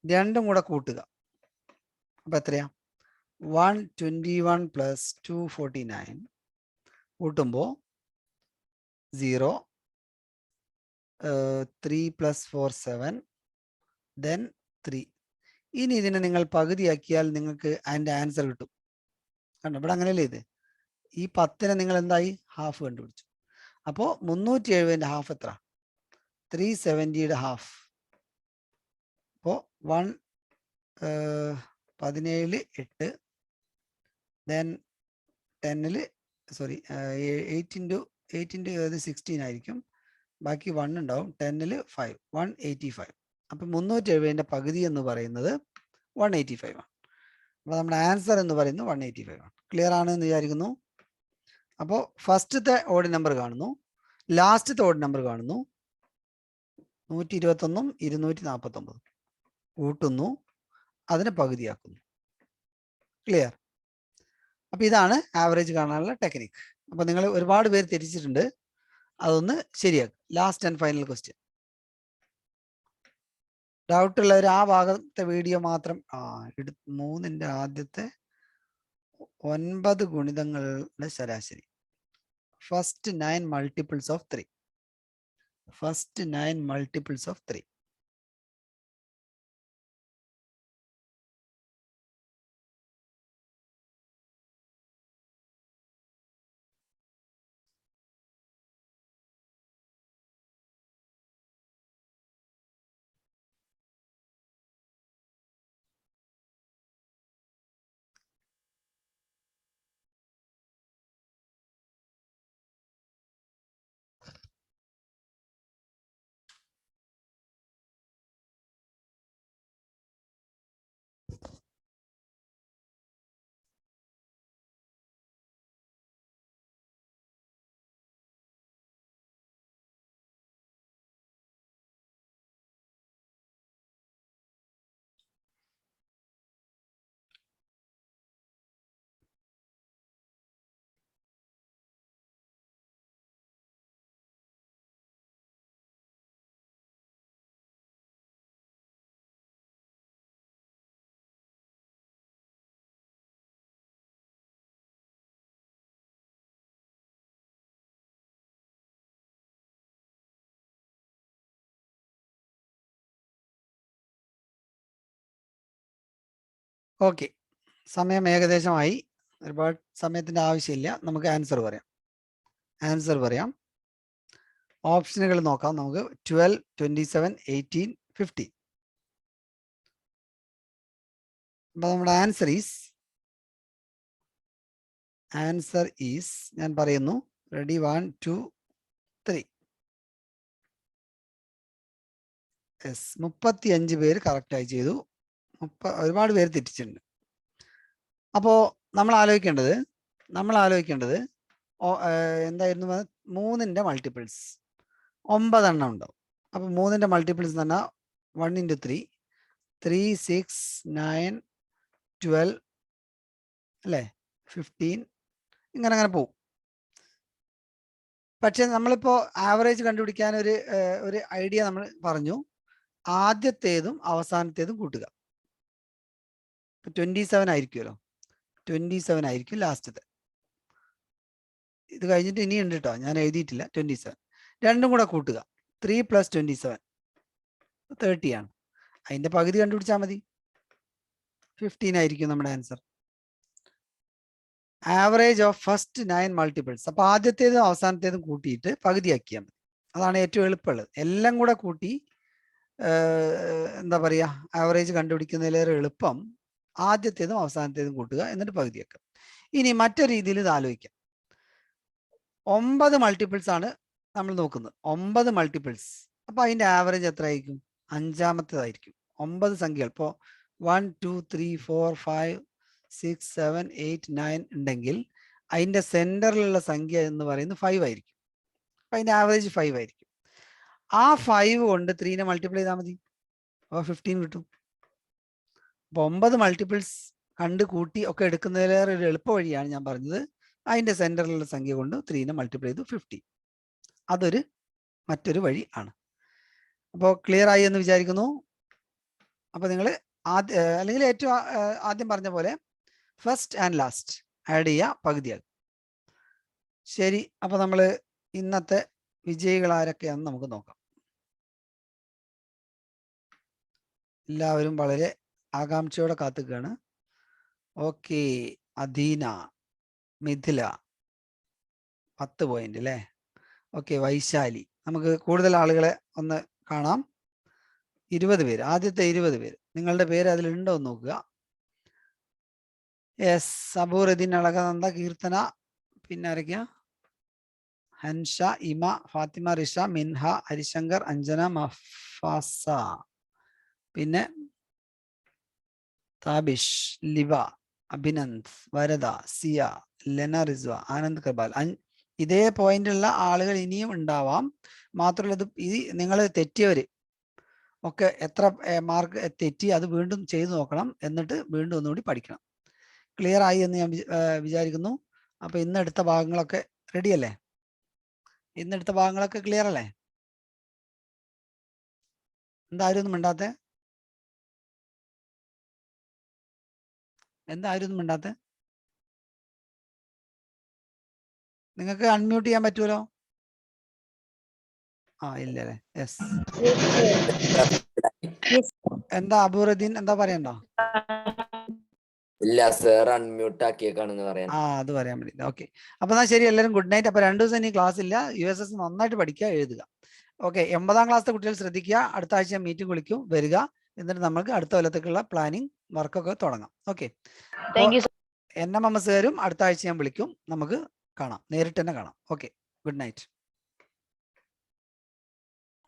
രണ്ടും കൂടെ കൂട്ടുക. അപ്പൊ എത്രയാ? 121 + 249 കൂട്ടുമ്പോൾ 0, 3 + 4 7, then 3. ഇനി ഇതിനെ നിങ്ങൾ പകുതിയാക്കിയാൽ നിങ്ങൾക്ക് അതിന്റെ ആൻസർ കിട്ടും. കണ്ടോ, ഇവിടെ അങ്ങനെയല്ലേ ഇത്. ഈ 10നെ നിങ്ങൾ എന്തായി? ഹാഫ് കണ്ടുപിടിച്ചു. അപ്പോൾ 370ന്റെ ഹാഫ് എത്ര? 370യുടെ ഹാഫ്. അപ്പോൾ 17 8, then 10ൽ 8 × 16 ആയിരിക്കും. ബാക്കി 1 ഉണ്ടാവും. 10ൽ 5, 185. അപ്പൊ 370ന്റെ പകുതി എന്ന് പറയുന്നത് 185 ആണ്. അപ്പൊ നമ്മുടെ ആൻസർ എന്ന് പറയുന്നത് 185 ആണ്. ക്ലിയർ ആണ് എന്ന് വിചാരിക്കുന്നു. അപ്പോൾ ഫസ്റ്റത്തെ ഓഡ് നമ്പർ കാണുന്നു, ലാസ്റ്റത്തെ ഓഡ് നമ്പർ കാണുന്നു. 121ഉം 249 കൂട്ടുന്നു, അതിനെ പകുതിയാക്കുന്നു. ക്ലിയർ? അപ്പൊ ഇതാണ് ആവറേജ് കാണാനുള്ള ടെക്നിക്ക്. അപ്പൊ നിങ്ങൾ ഒരുപാട് പേര് തെറ്റിച്ചിട്ടുണ്ട്, അതൊന്ന് ശരിയാക്കും. Last and final question. Doubt ഉള്ളവർ ആ ഭാഗത്തെ വീഡിയോ മാത്രം 3ന്റെ ആദ്യത്തെ 9 ഗുണിതങ്ങളുടെ ശരാശരി. First 9 multiples of 3. ഓക്കെ, സമയം ഏകദേശമായി. ഒരുപാട് സമയത്തിന്റെ ആവശ്യമില്ല. നമുക്ക് ആൻസർ പറയാം. ഓപ്ഷനുകൾ നോക്കാം നമുക്ക്. 12, 27, 18, 50. അപ്പൊ നമ്മുടെ ആൻസർ ഈസ് ഞാൻ പറയുന്നു. റെഡി, 1 2 3. യെസ് 35 പേര് കറക്റ്റായി ചെയ്തു. ഒരുപാട് പേര് തെറ്റിച്ചിട്ടുണ്ട്. അപ്പോൾ നമ്മൾ ആലോചിക്കേണ്ടത് എന്തായിരുന്നു? 3ന്റെ മൾട്ടിപ്പിൾസ് 9 എണ്ണം ഉണ്ടാവും. അപ്പോൾ 3ന്റെ മൾട്ടിപ്പിൾസ് എന്ന് പറഞ്ഞാൽ 1 into 3, 3, 6, 9, 12 അല്ലേ, 15 ഇങ്ങനെ പോകും. പക്ഷെ നമ്മളിപ്പോ ആവറേജ് കണ്ടുപിടിക്കാൻ ഒരു ഐഡിയ നമ്മൾ പറഞ്ഞു. ആദ്യത്തേതും അവസാനത്തേതും കൂട്ടുക. 27 ആയിരിക്കുമല്ലോ, 27 ആയിരിക്കും ലാസ്റ്റത്തെ. ഇത് കഴിഞ്ഞിട്ട് ഇനി ഉണ്ട് കേട്ടോ, ഞാൻ എഴുതിയിട്ടില്ല. 27 രണ്ടും കൂടെ കൂട്ടുക. 3 + 27 30 ആണ്. അതിന്റെ പകുതി കണ്ടുപിടിച്ചാൽ മതി. 15 ആയിരിക്കും നമ്മുടെ answer. Average of first 9 multiples. അപ്പൊ ആദ്യത്തേതും അവസാനത്തേതും കൂട്ടിയിട്ട് പകുതിയാക്കിയാൽ മതി. അതാണ് ഏറ്റവും എളുപ്പമുള്ളത്. എല്ലാം കൂടെ കൂട്ടി എന്താ പറയാ, ആവറേജ് കണ്ടുപിടിക്കുന്നതിലേറെ എളുപ്പം ആദ്യത്തേതും അവസാനത്തേതും കൂട്ടുക, എന്നിട്ട് പകുതിയാക്കുക. ഇനി മറ്റൊരു രീതിയിൽ ഇത് ആലോചിക്കാം. 9 മൾട്ടിപ്പിൾസ് ആണ് നമ്മൾ നോക്കുന്നത്. 9 മൾട്ടിപ്പിൾസ്. അപ്പൊ അതിന്റെ ആവറേജ് എത്ര ആയിരിക്കും? അഞ്ചാമത്തേതായിരിക്കും. 9 സംഖ്യകൾ ഇപ്പോൾ 1, 2, 3, 4, 5, 6, 7, 8, 9 ഉണ്ടെങ്കിൽ അതിന്റെ സെന്ററിലുള്ള സംഖ്യ എന്ന് പറയുന്നത് 5 ആയിരിക്കും. അപ്പൊ അതിന്റെ ആവറേജ് 5 ആയിരിക്കും. ആ 5 കൊണ്ട് 3നെ മൾട്ടിപ്ലൈ ചെയ്താൽ മതി. അപ്പോൾ 15 കിട്ടും. അപ്പൊ 9 മൾട്ടിപ്പിൾസ് കണ്ട് കൂട്ടി ഒക്കെ എടുക്കുന്നതിലേറെ ഒരു എളുപ്പ വഴിയാണ് ഞാൻ പറഞ്ഞത്. അതിന്റെ സെന്ററിലുള്ള സംഖ്യ കൊണ്ട് 3നെ മൾട്ടിപ്ലൈ ചെയ്തു 50. അതൊരു മറ്റൊരു വഴി ആണ്. അപ്പോൾ ക്ലിയർ ആയി എന്ന് വിചാരിക്കുന്നു. അപ്പൊ നിങ്ങൾ അല്ലെങ്കിൽ ഏറ്റവും ആദ്യം പറഞ്ഞ പോലെ ഫസ്റ്റ് ആൻഡ് ലാസ്റ്റ് ആഡ് ചെയ്യുക, പകുതിയാകും. ശരി, അപ്പൊ നമ്മൾ ഇന്നത്തെ വിജയികൾ ആരൊക്കെയാണെന്ന് നമുക്ക് നോക്കാം. എല്ലാവരും വളരെ ആകാംക്ഷയോടെ കാത്തുകയാണ്. ഓക്കെ, അദീന, മിഥില 10 പോയിന്റ് അല്ലേ. ഓക്കെ, വൈശാലി. നമുക്ക് കൂടുതൽ ആളുകളെ ഒന്ന് കാണാം. 20 പേര്, ആദ്യത്തെ 20 പേര്. നിങ്ങളുടെ പേര് അതിലുണ്ടോ എന്ന് നോക്കുക. യെസ്, അബൂറുദ്ദീൻ, അളകനന്ദ, കീർത്തന, പിന്നെ ആരൊക്കെയാ? ഹൻഷ, ഇമ, ഫാത്തിമ, റിഷ, മിൻഹ, ഹരിശങ്കർ, അഞ്ജന, മഫാസ, പിന്നെ താബിഷ്, ലിവ, അഭിനന്ദ്, വരദ, സിയ, ലെന, റിസ്വ, ആനന്ദ്, കബാൽ. ഇതേ പോയിന്റുള്ള ആളുകൾ ഇനിയും ഉണ്ടാവാം. മാത്രമല്ല ഇത് നിങ്ങൾ തെറ്റിയവര് ഒക്കെ എത്ര മാർക്ക് തെറ്റി അത് വീണ്ടും ചെയ്തു നോക്കണം. എന്നിട്ട് വീണ്ടും ഒന്നുകൂടി പഠിക്കണം. ക്ലിയർ ആയി എന്ന് ഞാൻ വിചാരിക്കുന്നു. അപ്പൊ ഇന്നെടുത്ത ഭാഗങ്ങളൊക്കെ റെഡി അല്ലേ? ഇന്നെടുത്ത ഭാഗങ്ങളൊക്കെ ക്ലിയർ അല്ലേ? എന്തായാലും ഒന്നും മിണ്ടാത്തെ? എന്തായാലും ഒന്നും മിണ്ടാത്തെ? നിങ്ങൾക്ക് അൺമ്യൂട്ട് ചെയ്യാൻ പറ്റുമല്ലോ? ആ, ഇല്ല അല്ലേ? യെസ്. എന്താ അബൂറുദ്ദീൻ, എന്താ പറയണ്ടോ? ഇല്ല സർ, അൺമ്യൂട്ട് ആക്കിയേക്കാണെന്ന് പറയാൻ. അത് പറയാൻ വേണ്ടി. ഓക്കെ, അപ്പൊ എന്നാ ശരി, എല്ലാവരും ഗുഡ് നൈറ്റ്. അപ്പൊ 2 ദിവസം ഇനി ക്ലാസ് ഇല്ല. USS നന്നായിട്ട് പഠിക്കുക, എഴുതുക. ഓക്കെ, 80ാം ക്ലാസ്സിലെ കുട്ടികൾ ശ്രദ്ധിക്കുക. അടുത്ത ആഴ്ച മീറ്റിംഗ് വിളിക്കും, വരിക. എന്നിട്ട് നമുക്ക് അടുത്ത കൊല്ലത്തേക്കുള്ള പ്ലാനിങ് വർക്കൊക്കെ തുടങ്ങാം. ഓക്കെ, NMMS കാരും അടുത്ത ആഴ്ച ഞാൻ വിളിക്കും. നമുക്ക് കാണാം, നേരിട്ട് തന്നെ കാണാം. Okay, good night.